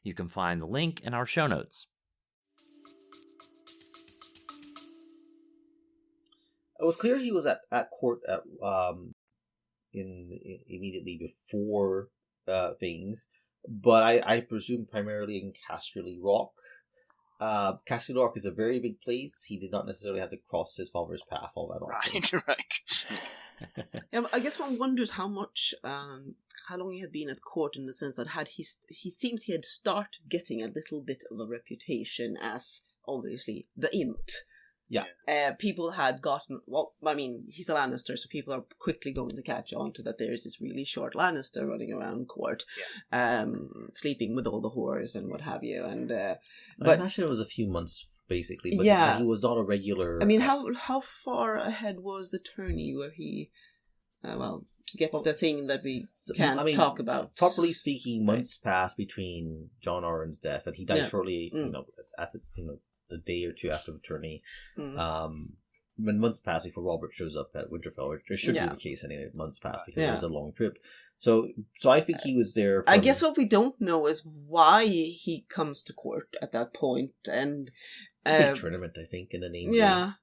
You can find the link in our show notes. It was clear he was at court immediately before things, but I presume primarily in Casterly Rock. Casterly Rock is a very big place. He did not necessarily have to cross his father's path all that often. Right. I guess one wonders how long he had been at court, in the sense that he seems he had started getting a little bit of a reputation as obviously the imp. Yeah. People had gotten, he's a Lannister, so people are quickly going to catch on to that there's this really short Lannister running around court, sleeping with all the whores and what have you. And but I imagine it was a few months, basically, but he was not a regular... I mean, how far ahead was the tourney where he gets the thing that we can't talk about. Properly speaking, months passed between John R.'s death, and he died shortly, at the day or two after the tourney. When months passed before Robert shows up at Winterfell, which should be the case anyway. Months passed because it was a long trip. So I think he was there. I guess what we don't know is why he comes to court at that point, and big tournament, I think, in the name. Yeah,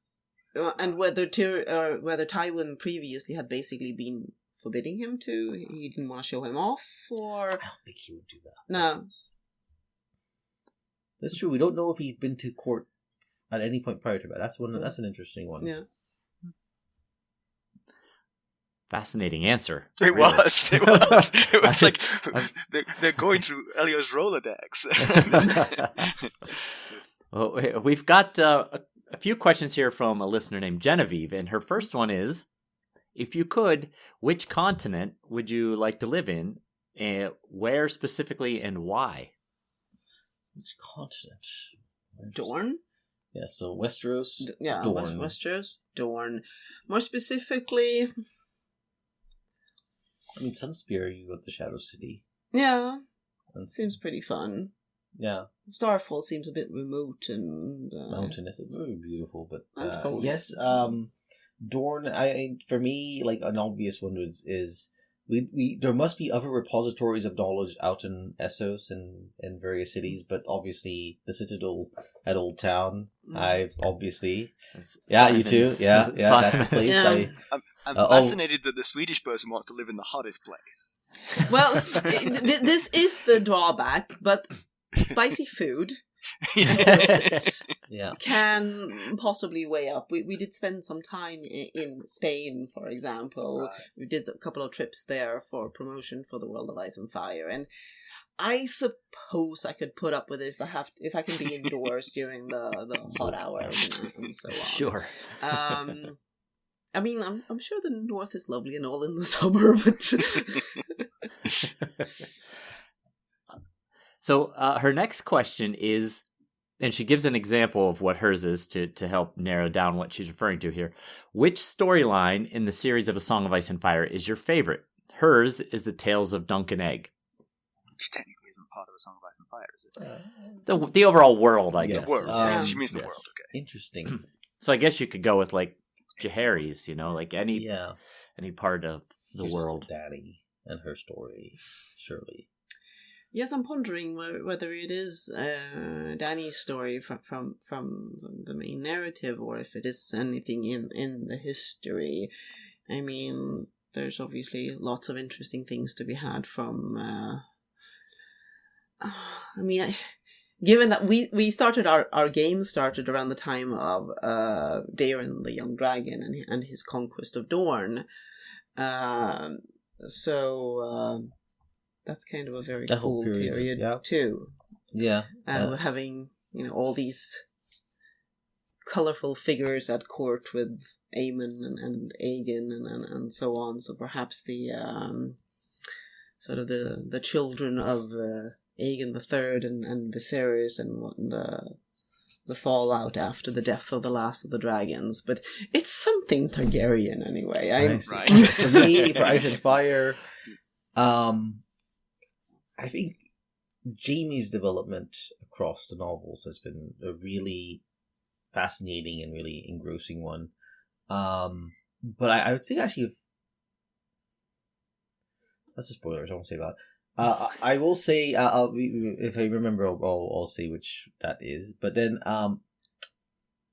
and whether Tywin previously had basically been forbidding him to, he didn't want to show him off, or I don't think he would do that. No, that's true. We don't know if he's been to court at any point prior to that. That's an interesting one. Yeah. Fascinating answer. It really. was. It was like they're going through Elio's Rolodex. Well, we've got a few questions here from a listener named Genevieve, and her first one is, if you could, which continent would you like to live in, and where specifically, and why? Which continent? Dorne? Yeah, so Westeros, Dorne. Westeros, Dorne. More specifically... I mean, Sunspear, you got the Shadow City. Yeah, seems pretty fun. Yeah. Starfall seems a bit remote and... mountainous, very beautiful, but... yes, Dorne, for me, like, an obvious one is there must be other repositories of knowledge out in Essos and in various cities, but obviously the Citadel at Old Town, I've obviously... you too. Yeah, that's the place. Yeah. I'm fascinated that the Swedish person wants to live in the hottest place. Well, this is the drawback, but spicy food and horses can possibly weigh up. We did spend some time in Spain, for example. Right. We did a couple of trips there for promotion for the World of Ice and Fire, and I suppose I could put up with it if I can be indoors during the hot hours and so on. Sure. I mean, I'm sure the north is lovely and all in the summer, but... So her next question is, and she gives an example of what hers is to help narrow down what she's referring to here. Which storyline in the series of A Song of Ice and Fire is your favorite? Hers is the Tales of Dunk and Egg. Which technically isn't part of A Song of Ice and Fire, is it? The overall world, I guess. The world. She means the world, okay. Interesting. So I guess you could go with, like, Jaehaerys, like any part of the world. Dany and her story, surely. Yes, I'm pondering whether it is Dany's story from the main narrative, or if it is anything in the history. I mean, there's obviously lots of interesting things to be had from... given that we started our game started around the time of Daeron the Young Dragon and his conquest of Dorne, so that's kind of a very cool period too. Yeah, having all these colorful figures at court with Aemon and Aegon and so on. So perhaps the sort of the children of Aegon III and Viserys and the fallout after the death of the last of the dragons. But it's something Targaryen anyway. Right. For me, for Ice and Fire, I think Jaime's development across the novels has been a really fascinating and really engrossing one. But I would say actually, that's a spoiler, so I won't say about it. I will say, if I remember, I'll say which that is. But then,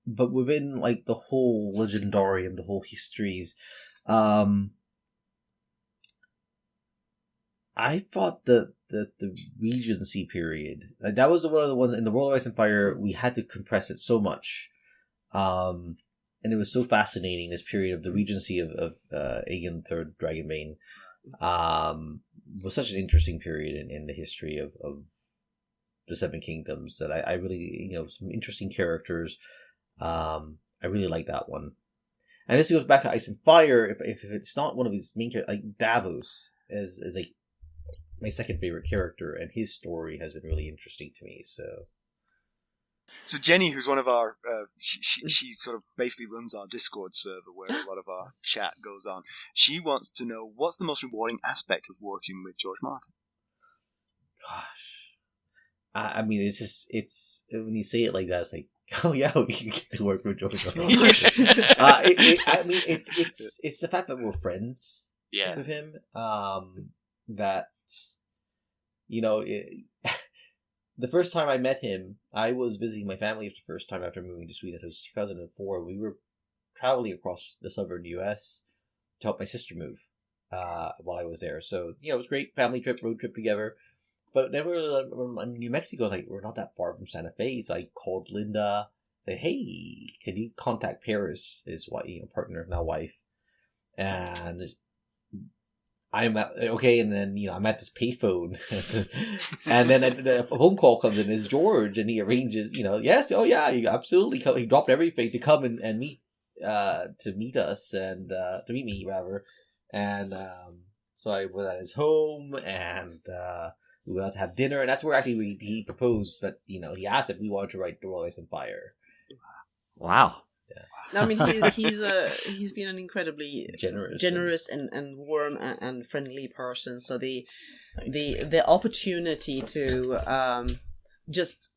but within like the whole legendarium, the whole histories, I thought the Regency period, that was one of the ones in the World of Ice and Fire. We had to compress it so much, and it was so fascinating. This period of the Regency of Aegon III Dragonbane. Was such an interesting period in the history of the Seven Kingdoms that I really, some interesting characters. I really like that one. And this goes back to Ice and Fire. If it's not one of his main characters, like Davos is like my second favorite character, and his story has been really interesting to me. So So Jenny, who's one of our, she sort of basically runs our Discord server where a lot of our chat goes on. She wants to know what's the most rewarding aspect of working with George Martin. Gosh, I mean, it's when you say it like that, it's like, oh yeah, we can get to work with George R.R. I mean, it's the fact that we're friends with him. That the first time I met him, I was visiting my family for the first time after moving to Sweden. So it was 2004. We were traveling across the southern U.S. to help my sister move while I was there. So it was a great family trip, road trip together. But then we were in New Mexico. Like, we're not that far from Santa Fe. So I called Linda. Said, hey, can you contact Paris, his partner, now wife? And I'm okay. And then, I'm at this payphone. And then a phone call comes in. It's George. And he arranges, yes, oh yeah, he absolutely come. He dropped everything to come and meet, to meet us and, to meet me, rather. And, so I was at his home and, we went out to have dinner, and that's where actually he proposed that, he asked if we wanted to write The World Ice and Fire. Wow. Yeah. I mean, he's been an incredibly generous and warm and friendly person. So the opportunity to just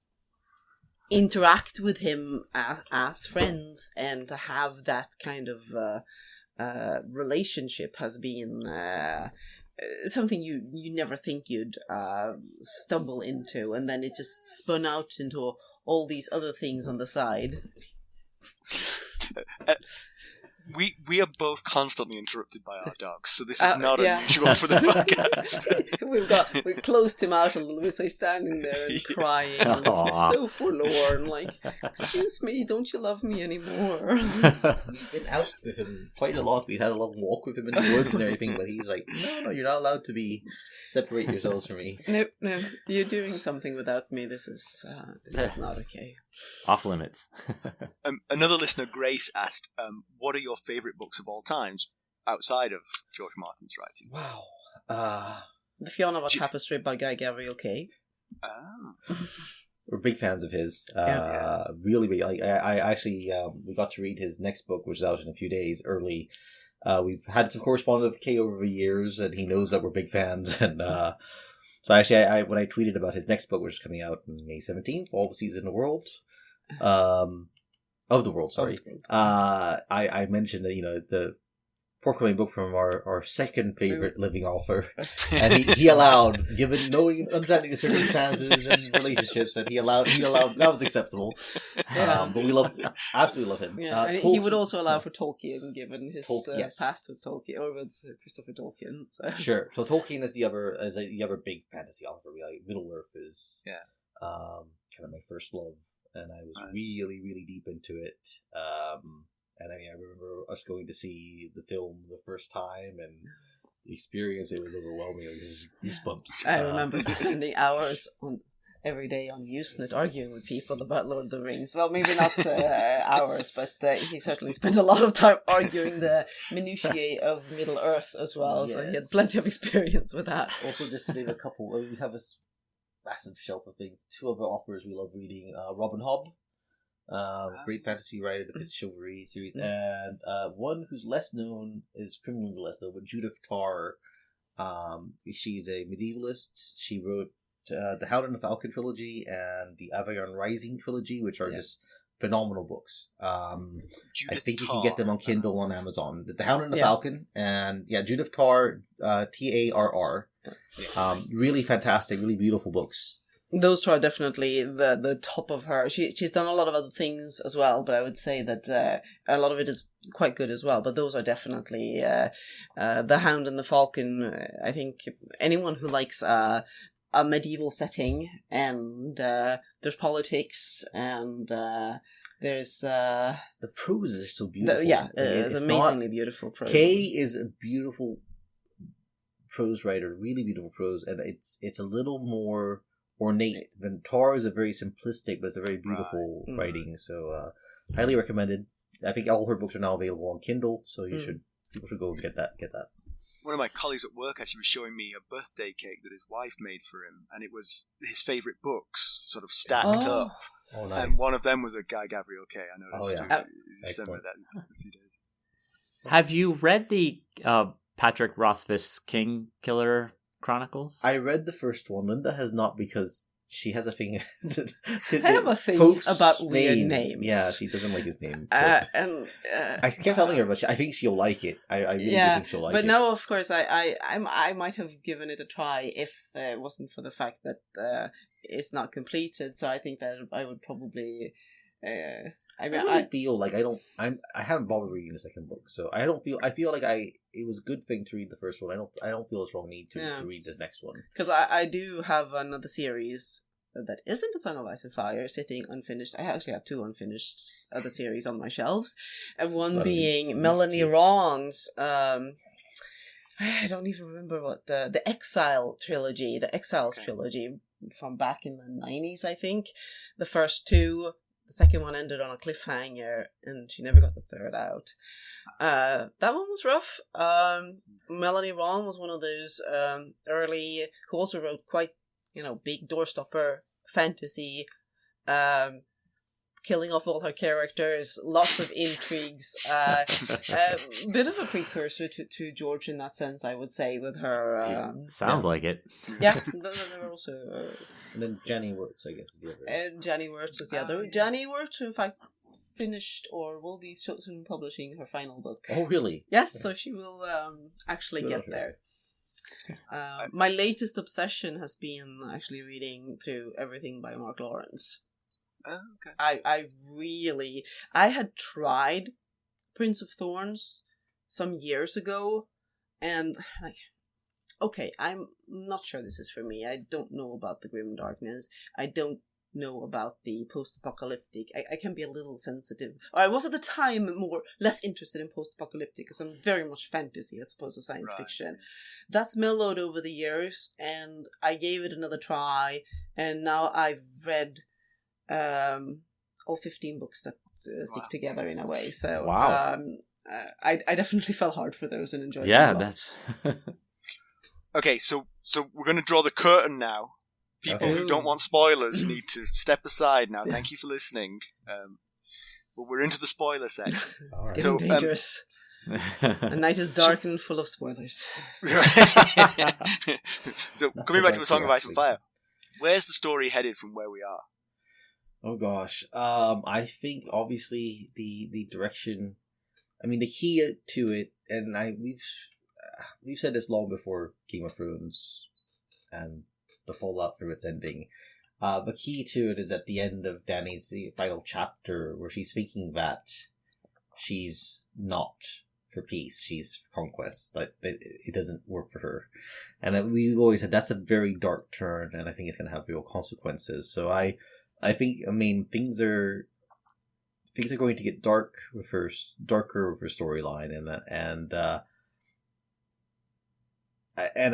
interact with him as friends and to have that kind of relationship has been something you never think you'd stumble into, and then it just spun out into all these other things on the side. We are both constantly interrupted by our dogs, so this is not unusual for the podcast. We closed him out a little bit, so he's standing there and crying, and looking so forlorn, like, excuse me, don't you love me anymore? We've been out with him quite a lot. We had a long walk with him in the woods and everything, but he's like, no, you're not allowed to separate yourselves from me. No, you're doing something without me. This is not okay. Off limits. Another listener, Grace, asked, what are your favourite books of all times outside of George Martin's writing? Wow. The Fiona of Tapestry by Guy Gabriel Kay. We're big fans of his. Really big. I actually, we got to read his next book, which is out in a few days, early. We've had some correspondence with Kay over the years, and he knows that we're big fans. And so actually, when I tweeted about his next book, which is coming out on May 17th, All the Seas in the World, of the world, sorry. I mentioned that, the forthcoming book from our second favorite living author, and he allowed, given knowing, understanding the circumstances and relationships, that he allowed that was acceptable. But we absolutely love him. Yeah, and he would also allow for Tolkien, given his past with Tolkien, or with Christopher Tolkien. So. Sure. So Tolkien is the other big fantasy author. Middle Earth is kind of my first love. And I was really, really deep into it. And I remember us going to see the film the first time, and the experience, it was overwhelming. It was goosebumps. I remember spending hours every day on Usenet arguing with people about Lord of the Rings. Well, maybe not hours, but he certainly spent a lot of time arguing the minutiae of Middle Earth as well. Yes. So he had plenty of experience with that. Also, just to name a couple, we have a massive shelf of things. Two other authors we love reading: Robin Hobb, great fantasy writer, the Fist Chivalry series, and one who's less known, is criminally less known, but Judith Tarr. She's a medievalist. She wrote the Hound and the Falcon trilogy and the Avion Rising trilogy, which are just phenomenal books. I think you can get them on Kindle on Amazon. The Hound and the Falcon, and Judith Tarr, Tarr. Really fantastic, really beautiful books. Those two are definitely the top of her. She's done a lot of other things as well, but I would say that a lot of it is quite good as well. But those are definitely the Hound and the Falcon. I think anyone who likes a medieval setting, and there's politics, and there's the prose is so beautiful. It's amazingly beautiful prose. Kay is a beautiful prose writer, really beautiful prose, and it's a little more ornate. Ventar is a very simplistic, but it's a very beautiful writing. So highly recommended. I think all her books are now available on Kindle, so people should go get that. One of my colleagues at work actually was showing me a birthday cake that his wife made for him, and it was his favourite books, sort of stacked up. Oh, nice. And one of them was a Guy Gavriel K. I noticed. Oh, yeah. You sent me that in a few days. Have you read the Patrick Rothfuss King Killer Chronicles? I read the first one. Linda has not, because she has a thing. I have a thing about weird names. Yeah, she doesn't like his name. I kept telling her, but I think she'll like it. I really do think she'll like it. But no, of course, I might have given it a try if it wasn't for the fact that it's not completed. So I think that I would probably. I feel like I haven't bothered reading the second book, so I feel like it was a good thing to read the first one. I don't feel a strong need to read the next one, because I do have another series that isn't A Song of Ice and Fire sitting unfinished. I actually have 2 unfinished other series on my shelves, and one being Melanie Wrong's I don't even remember what the Exile trilogy, trilogy from back in the 90s, I think. The first 2. The second one ended on a cliffhanger, and she never got the third out. That one was rough. Melanie Wrong was one of those early, who also wrote quite, big doorstopper fantasy, killing off all her characters, lots of intrigues. Bit of a precursor to George in that sense, I would say, with her. Sounds like it. Yeah, they were also. And then Jenny Wirtz, I guess, is the other. And Jenny Wirtz is the other. Yes. Jenny Wirtz, in fact, finished or will be soon publishing her final book. Oh, really? Yes, so she will actually Good get of her. there. My latest obsession has been actually reading through everything by Mark Lawrence. Oh, okay. I had tried Prince of Thorns some years ago, and okay, I'm not sure this is for me. I don't know about the grim darkness. I don't know about the post-apocalyptic. I can be a little sensitive. Or I was at the time less interested in post-apocalyptic, because I'm very much fantasy as opposed to science fiction. That's mellowed over the years, and I gave it another try, and now I've read all 15 books that stick together in a way. So I definitely fell hard for those and enjoyed them. Yeah, that's Okay, so we're going to draw the curtain now. People who don't want spoilers need to step aside now. Thank you for listening. But we're into the spoiler section. All right. It's getting dangerous. The night is dark and full of spoilers. So coming back to A Song of Ice and Fire, where's the story headed from where we are? Oh gosh, I think obviously the direction. I mean, the key to it, and we've said this long before Game of Thrones, and the fallout through its ending. The key to it is at the end of Dany's final chapter, where she's thinking that she's not for peace, she's for conquest. That it doesn't work for her, and we've always said that's a very dark turn, and I think it's going to have real consequences. So I think, things are going to get darker with her storyline, and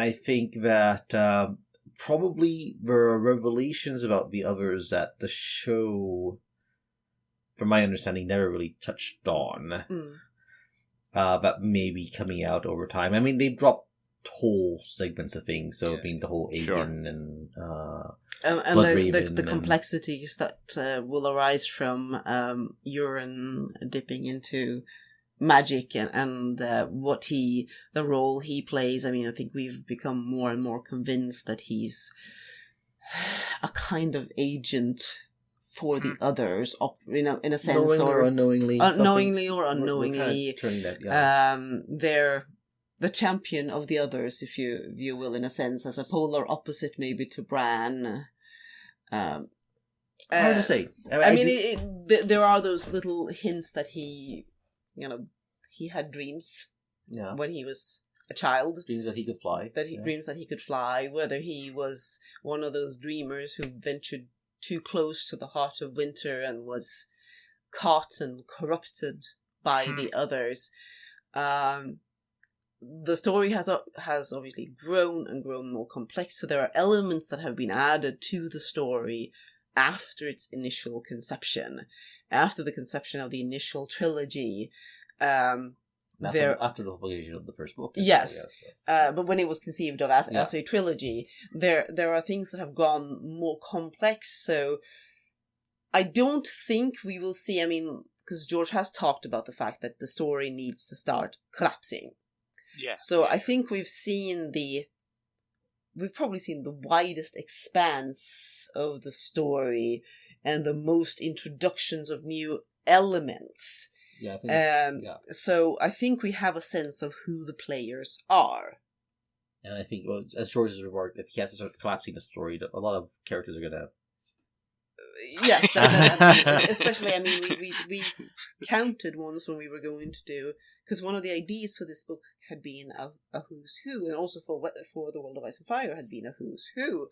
I think that probably there are revelations about the others that the show, from my understanding, never really touched on. That may be coming out over time. I mean, they've dropped whole segments of things, so the whole Aegon and the complexities that will arise from Euron dipping into magic and the role he plays. I mean, I think we've become more and more convinced that he's a kind of agent for the others, in a sense, unknowingly, knowingly or unknowingly. They're the champion of the others, if you will, in a sense, as a polar opposite maybe to Bran. Hard to say. There are those little hints that he had dreams when he was a child. Dreams that he could fly. Dreams that he could fly. Whether he was one of those dreamers who ventured too close to the heart of winter and was caught and corrupted by the others. The story has obviously grown and grown more complex, so there are elements that have been added to the story after its initial conception. After the conception of the initial trilogy, That's after the publication of the first book. Yes. But when it was conceived of as a trilogy, there are things that have gone more complex. So I don't think we will see, because George has talked about the fact that the story needs to start collapsing. Yeah. So I think we've probably seen the widest expanse of the story and the most introductions of new elements. Yeah, I think So I think we have a sense of who the players are. And I think, as George has remarked, if he has to start collapsing the story, a lot of characters are going to... Yes, especially, we counted once when we were going to do, because one of the ideas for this book had been a who's who, and also for the World of Ice and Fire had been a who's who,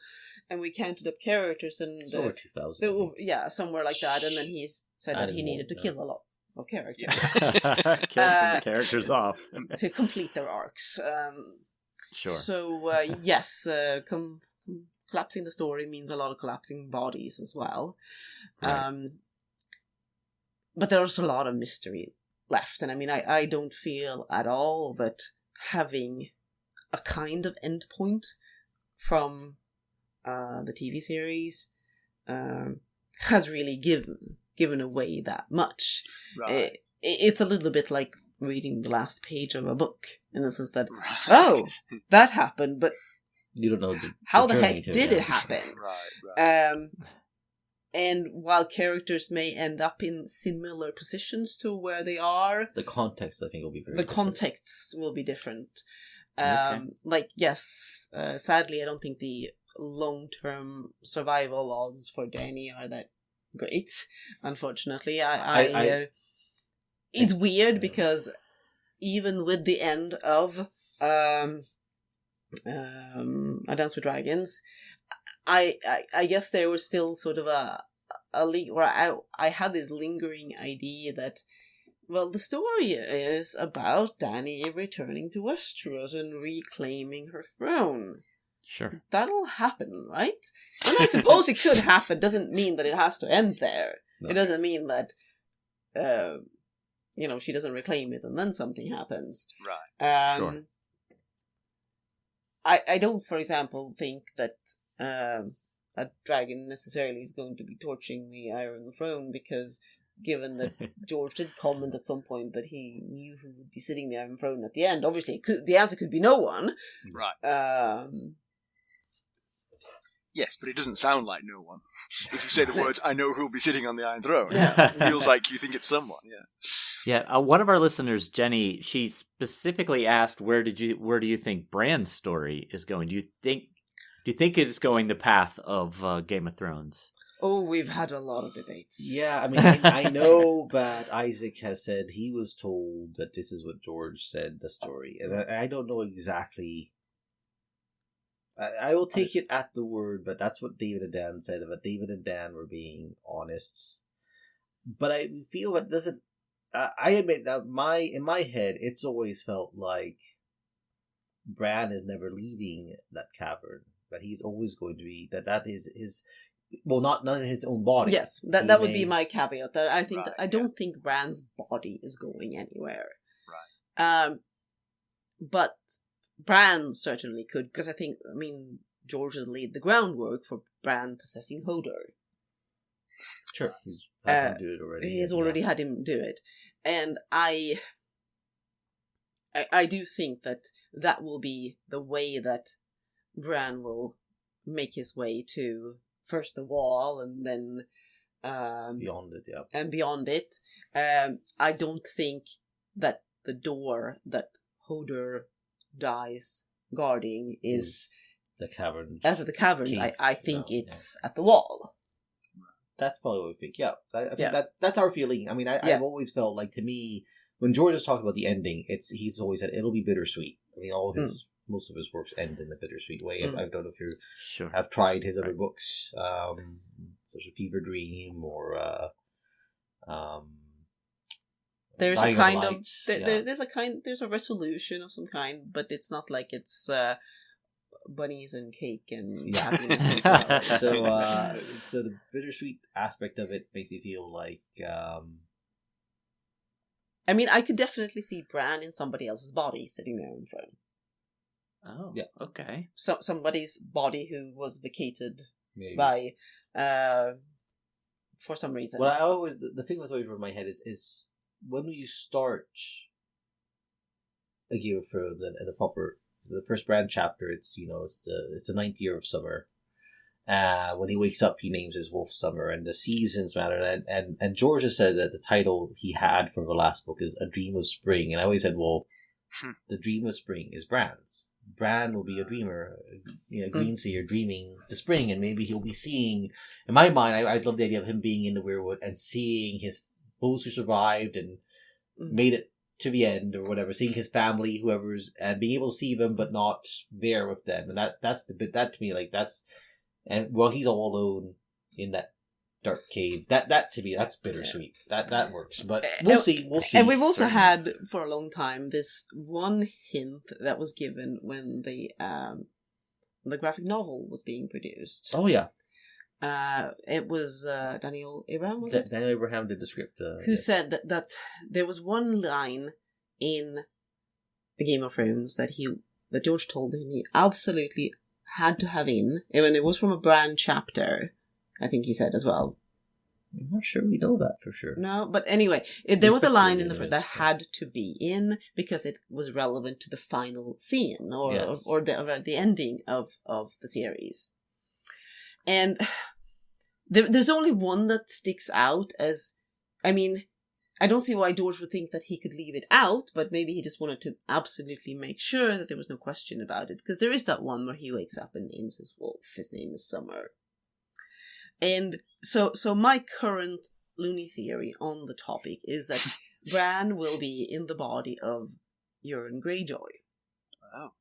and we counted up characters, and over 2,000. Somewhere like that, and then he said that he needed to kill a lot of characters. Kill some characters off to complete their arcs. Sure. So yes, collapsing the story means a lot of collapsing bodies as well. Right. But there's a lot of mystery left. And I don't feel at all that having a kind of endpoint from the TV series has really given away that much. Right. It's a little bit like reading the last page of a book, in the sense that, oh, that happened, but you don't know how the heck did it happen? Right. And while characters may end up in similar positions to where they are, the context, I think, will be very the different. contexts will be different. Okay. Sadly, I don't think the long-term survival odds for Danny are that great. Unfortunately, it's weird because even with the end of A Dance with Dragons, I guess there was still sort of a where I had this lingering idea that, well, the story is about Dany returning to Westeros and reclaiming her throne. Sure. That'll happen, right? And I suppose it could happen. Doesn't mean that it has to end there. No. It doesn't mean that she doesn't reclaim it and then something happens. Right. Sure. I don't, for example, think that a dragon necessarily is going to be torching the Iron Throne, because given that George did comment at some point that he knew who would be sitting the Iron Throne at the end, obviously the answer could be no one. Right. Yes, but it doesn't sound like no one. If you say the words, I know who'll be sitting on the Iron Throne, it feels like you think it's someone, yeah. Yeah, one of our listeners, Jenny, she specifically asked, where do you think Bran's story is going? Do you think it's going the path of Game of Thrones? Oh, we've had a lot of debates. Yeah, I know that Isaac has said he was told that this is what George said, the story. And I don't know exactly. I will take it at the word, but that's what David and Dan said. But David and Dan were being honest. But I feel that doesn't. I admit that in my head, it's always felt like Bran is never leaving that cavern. That he's always going to be that is his. Well, not in his own body. Yes, that would be my caveat. That I think I don't think Bran's body is going anywhere. Right. But Bran certainly could, because George has laid the groundwork for Bran possessing Hodor. Sure, he's had him do it already. He has already had him do it, and I do think that will be the way that Bran will make his way to first the wall, and then beyond it, yeah. And beyond it, I don't think that the door that Hodor dies guarding is the cavern. As at the cavern, I think it's at the wall. That's probably what we think. Yeah, I think that's our feeling. I've always felt like, to me, when George has talked about the ending, he's always said it'll be bittersweet. Most of his works end in a bittersweet way. I don't know if you have tried his other books, such as Fever Dream or there's Dying a kind of of Light. there's a resolution of some kind, but it's not like it's bunnies and cake and happiness. So the bittersweet aspect of it makes you feel like I mean, I could definitely see Bran in somebody else's body sitting there on the throne. Oh, Yeah. Okay. So somebody's body who was vacated Maybe. by, for some reason. Well, I always the thing that's always over my head is when you start a Game of Thrones and the first Bran chapter. It's the 9th year of summer. When he wakes up, he names his wolf Summer, and the seasons matter. And George has said that the title he had for the last book is A Dream of Spring, and I always said, well, the Dream of Spring is Bran's. Bran will be a dreamer, Greenseer, dreaming the spring, and maybe he'll be seeing. In my mind, I love the idea of him being in the weirwood and seeing those who survived and made it to the end or whatever, seeing his family, whoever's, and being able to see them but not there with them, and that's the bit that to me that's. And he's all alone in that dark cave. That to me, that's bittersweet. That works, but we'll see. And we've also had for a long time this one hint that was given when the graphic novel was being produced. Oh yeah, it was Daniel Abraham. Was it? Daniel Abraham did the script. Who said that there was one line in A Game of Thrones that George told him he absolutely had to have in, and it was from a Bran chapter, I think he said as well. I'm not sure we know that for sure. No, but anyway, there was a line in the front that had to be in because it was relevant to the final scene or the ending of the series. And there's only one that sticks out as, I mean, I don't see why George would think that he could leave it out, but maybe he just wanted to absolutely make sure that there was no question about it. Because there is that one where he wakes up and names his wolf. His name is Summer. And so my current loony theory on the topic is that Bran will be in the body of Euron Greyjoy. Wow.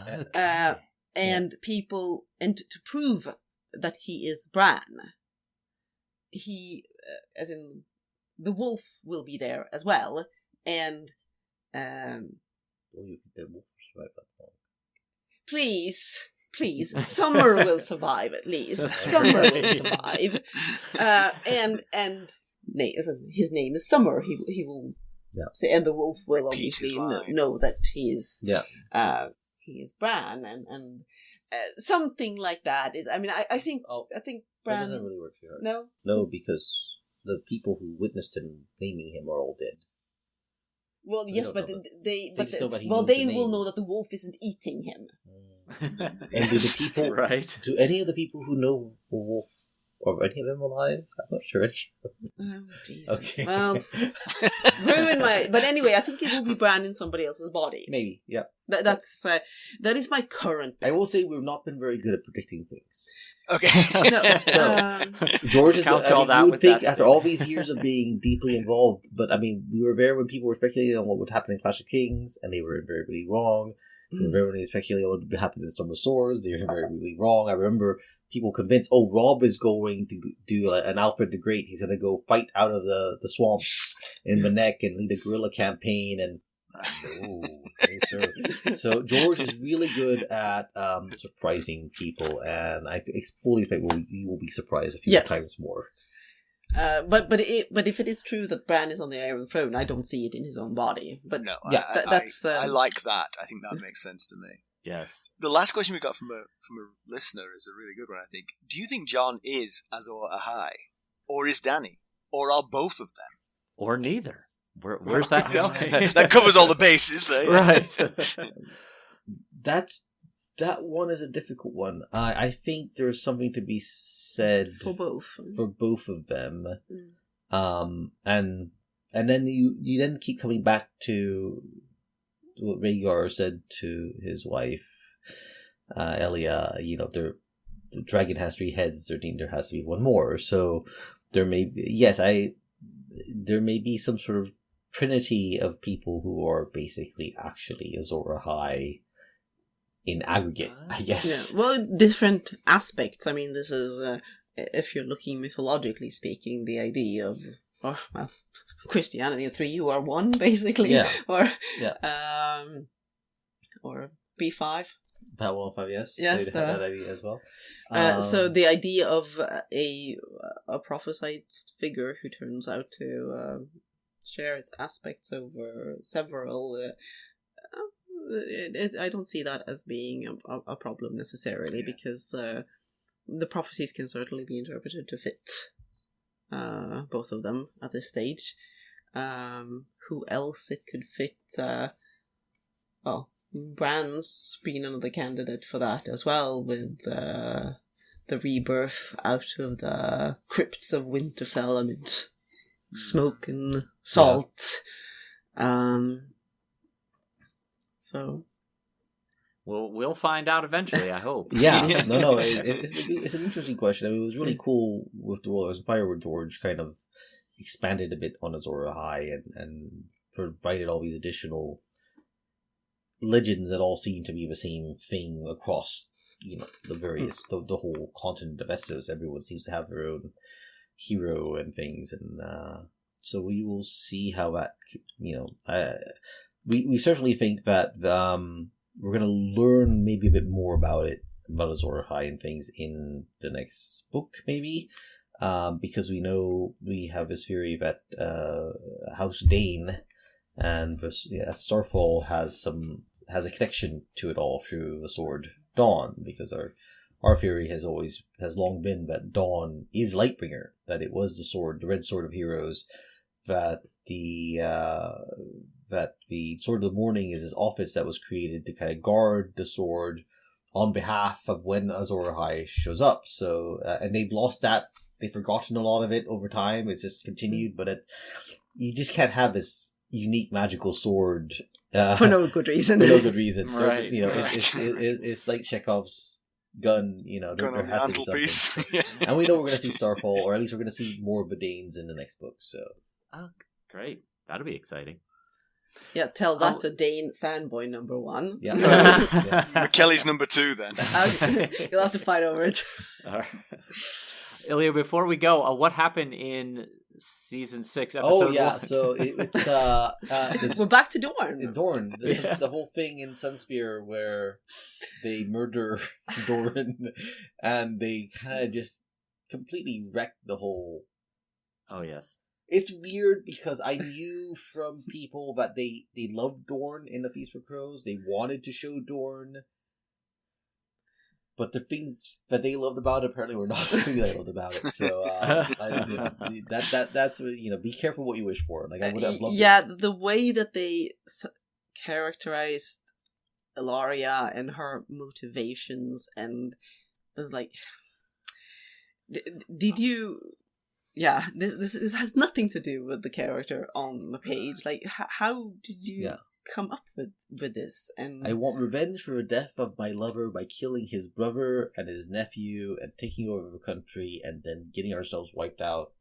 Okay. And to prove that he is Bran, as in... the wolf will be there as well, and please, Summer will survive at least. Summer will survive, and his name is Summer. He will say, and the wolf will obviously know that he is Bran, and something like that is. I mean, I think Bran that doesn't really work for her. No, because the people who witnessed him naming him are all dead. Well, yes, but they will know that the wolf isn't eating him. And do the people, right? Do any of the people who know the wolf, or any of them alive? I'm not sure. Oh, Jesus. Okay. Well, ruin my. But anyway, I think it will be Bran in somebody else's body. Maybe, yeah. That is my current. I will say we've not been very good at predicting things. Okay. George is. You would think after all these years of being deeply involved, but I mean, we were there when people were speculating on what would happen in Clash of Kings, and they were invariably wrong. We were there when they speculated on what would happen in Storm of Swords, they were invariably wrong. I remember people convinced, Rob is going to do an Alfred the Great. He's going to go fight out of the swamps in the neck and lead a guerrilla campaign, and so George is really good at surprising people, and I fully expect we will be surprised a few times more. But if it is true that Bran is on the Iron Throne, I don't see it in his own body. But no, that's I like that. I think that makes sense to me. Yes. The last question we got from a listener is a really good one, I think. Do you think Jon is Azor Ahai? Or is Dany? Or are both of them? Or neither. Where's that going? That covers all the bases, though. Right. That one is a difficult one. I think there's something to be said for both of them. And then you then keep coming back to what Rhaegar said to his wife, Elia. The dragon has 3 heads. There has to be one more. So there may be, there may be some sort of trinity of people who are basically actually Azor Ahai in aggregate, I guess. Yeah. Well, different aspects. I mean, this is, if you're looking mythologically speaking, the idea of, Christianity, 3 you are 1, basically. Yeah. Or B5. Babylon 5, yes. Yes, so that idea as well. So the idea of a prophesied figure who turns out to share its aspects over several. I don't see that as being a problem necessarily, because the prophecies can certainly be interpreted to fit both of them at this stage. Who else it could fit? Bran's been another candidate for that as well, with the rebirth out of the crypts of Winterfell amid smoke and salt. So we'll find out eventually, I hope. Yeah, no, it's an interesting question. I mean, it was really cool with The World of Fire, where George kind of expanded a bit on Azor Ahai and provided all these additional legends that all seem to be the same thing across, the various the whole continent of Essos. Everyone seems to have their own hero and things, and so we will see how that. We certainly think that we're going to learn maybe a bit more about Azor Ahai and things in the next book, maybe, because we know we have this theory that House Dane and Starfall has a connection to it all through the sword Dawn, because our theory has long been that Dawn is Lightbringer, that it was the red sword of heroes, that the Sword of the Morning is his office that was created to kind of guard the sword on behalf of when Azor Ahai shows up. So and they've lost that, they've forgotten a lot of it over time. It's just continued, but you just can't have this unique magical sword for no good reason. For no good reason, right? It's like Chekhov's gun. There has to be something. Yeah. And we know we're going to see Starfall, or at least we're going to see more of the Danes in the next book. So, great, that'll be exciting. Yeah, tell that to Dane fanboy number 1. Yeah, Mackelly's number 2 then. You'll have to fight over it. All right. Ilya, before we go, what happened in season 6, episode 1? Oh yeah, so it's we're back to Dorne. Dorne. This is the whole thing in Sunspear where they murder Dorne, and they kind of just completely wreck the whole. Oh yes. It's weird because I knew from people that they loved Dorne in The Feast for Crows. They wanted to show Dorne, but the things that they loved about it apparently were not the things I loved about it. So that's be careful what you wish for. Like I would have loved. Yeah, the way that they characterized Ilaria and her motivations, and like, did you? Yeah, this has nothing to do with the character on the page. Like, how did you come up with this? And I want revenge for the death of my lover by killing his brother and his nephew and taking over the country and then getting ourselves wiped out.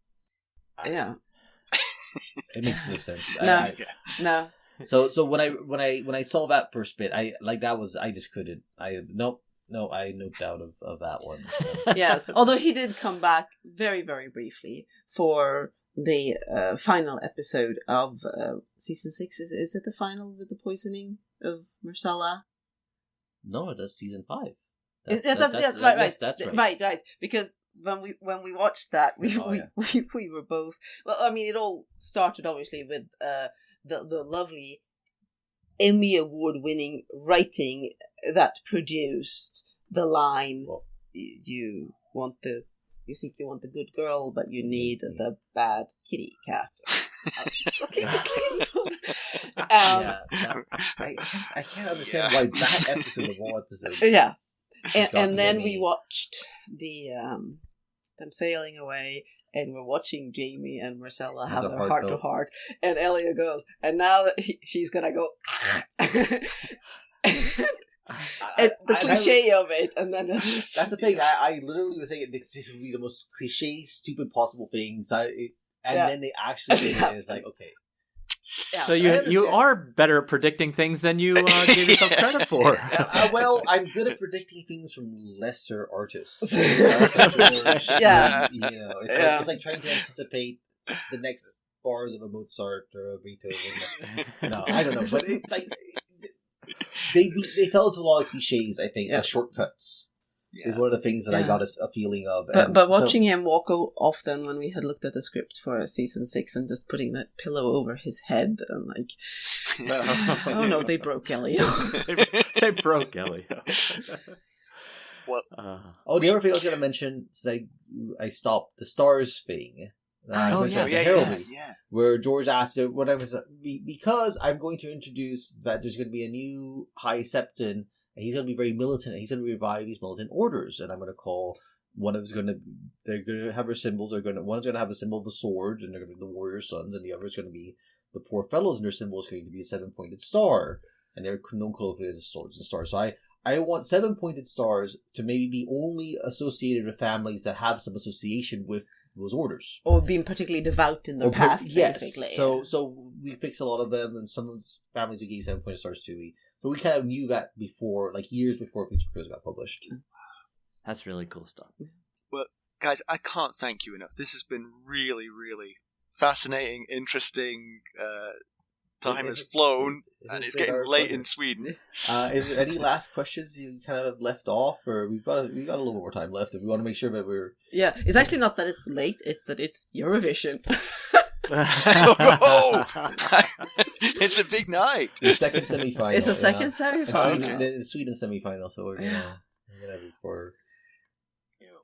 Yeah, it makes no sense. No. So when I saw that first bit, I just couldn't. No, I noped out of that one. So. Yeah, although he did come back very, very briefly for the final episode of season 6. Is it the final with the poisoning of Myrcella? No, that's season 5. Right. Yes, that's right. Right. Because when we watched that, we were both. Well, I mean, it all started obviously with the lovely Emmy Award-winning writing that produced the line, you think you want the good girl, but you need the bad kitty cat. I can't understand why that episode of all episodes. Yeah, and then we watched them sailing away. And we're watching Jamie and Myrcella have their heart-to-heart. And Elio goes, and now that she's going to go... the cliche of it, and then it's just... That's the thing. I literally was saying this would be the most cliche, stupid possible things. Then they actually did it, and it's like, okay. Yeah, so you are better at predicting things than you give yourself credit for. Well, I'm good at predicting things from lesser artists. Yeah. It's like trying to anticipate the next bars of a Mozart or a Beethoven. No, I don't know, but it's like they fell into a lot of cliches. I think the shortcuts is one of the things that I got a feeling of. But watching him walk off then when we had looked at the script for season 6 and just putting that pillow over his head and like, oh no, they broke Elio. They broke Elio. Well, the other thing I was going to mention is I stopped the Stars thing. Where George asked her what I was because I'm going to introduce that there's going to be a new High Septon. And he's going to be very militant. And he's going to revive these militant orders, and I'm going to call one of them's going to. They're going to have her symbols. One's going to have a symbol of a sword, and they're going to be the warrior sons, and the other is going to be the poor fellows, and their symbol is going to be a 7-pointed star, and they're known colloquially as swords and stars. So I want 7-pointed stars to maybe be only associated with families that have some association with those orders, or being particularly devout in their past. Basically. So we fixed a lot of them, and some of the families we gave 7-pointed stars to. So we kind of knew that before, like years before Pizza Cruise got published. That's really cool stuff. Well, guys, I can't thank you enough. This has been really, really fascinating, interesting. Time has flown, and it's getting late in Sweden. Is there any last questions you kind of left off, or we've got a little more time left? If we want to make sure that we're it's actually not that it's late; it's that it's Eurovision. It's a big night. The second semi-final. It's a second semi-final. The Sweden semi-final. So we're gonna be for.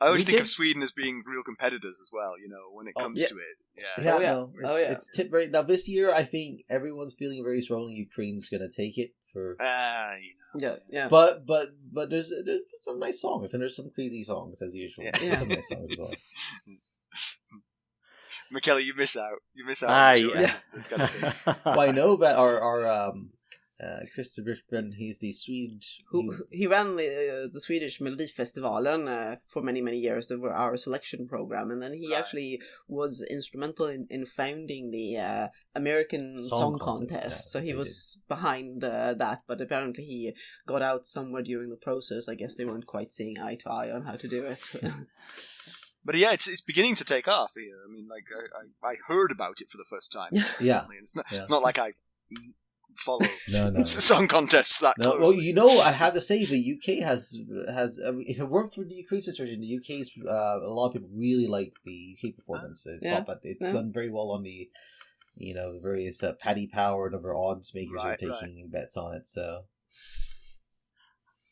I always think of Sweden as being real competitors as well. When it comes to it. Yeah. It's tip right now. This year, I think everyone's feeling very strongly Ukraine's gonna take it for. Yeah. But there's some nice songs, and there's some crazy songs as usual. Yeah. Some nice songs as well. Mackelly, you miss out. On this kind of thing. Well, I know that our Christer Brickman, he's the Swede he ran the Swedish Melodifestivalen for many years. They were our selection program, and then he actually was instrumental in founding the American Song Contest. Yeah, so he was behind that, but apparently he got out somewhere during the process. I guess they weren't quite seeing eye to eye on how to do it. But yeah, it's beginning to take off here. I mean, like I heard about it for the first time recently, and it's not like I follow song contests that closely. Well, I have to say the UK has if it weren't for the Ukraine situation, the UK's a lot of people really like the UK performance. But it's done very well on the various Paddy Power and other odds makers are taking bets on it. So.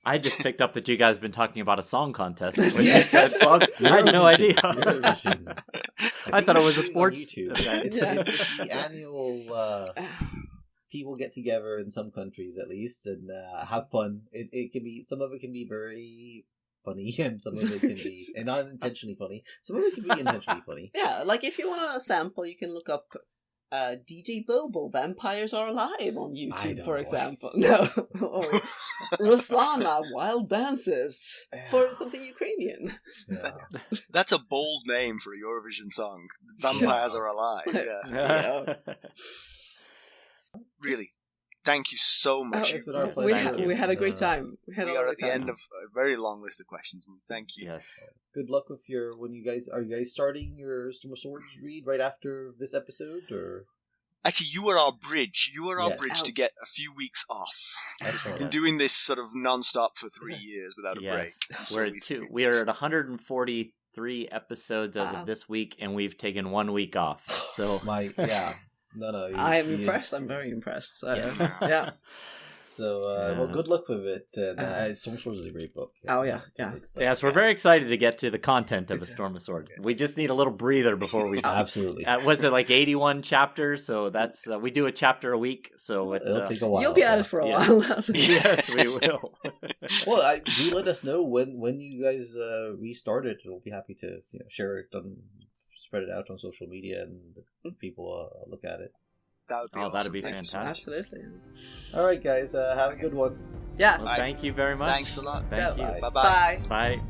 I just picked up that you guys have been talking about a song contest. Yes. I had no idea. I thought it was a sports event. It's the annual people get together in some countries at least and have fun. It can be, some of it can be very funny and some of it can be not intentionally funny. Some of it can be intentionally funny. Yeah, like if you want a sample, you can look up DJ Bobo, Vampires Are Alive on YouTube, for example. No. Or Ruslana, Wild Dances, for something Ukrainian. Yeah. That's a bold name for a Eurovision song. Vampires Are Alive. Yeah. Really, thank you so much. We had a great time. We are at the end of a very long list of questions. Thank you. Yes. Good luck with are you guys starting your Storm of Swords read right after this episode, or? Actually, you are our bridge. You are our bridge to get a few weeks off. We've been doing this sort of non-stop for 3 years without a break. So we are at 143 episodes as of this week, and we've taken 1 week off. So No. I am impressed. I'm very impressed. So, yeah. So, well, good luck with it. Storm of Swords is a great book. Oh, yeah. Yes, we're very excited to get to the content of A Storm of Swords. We just need a little breather before we... Absolutely. Was it like 81 chapters? So that's... we do a chapter a week, so it'll take a while. You'll be at it for a while. Yes, we will. Well, do let us know when you guys restart it. We'll be happy to share it, spread it out on social media, and people look at it. That'd be fantastic. Absolutely. All right, guys. Have a good one. Yeah. Well, thank you very much. Thanks a lot. Thank you. Bye-bye. Bye.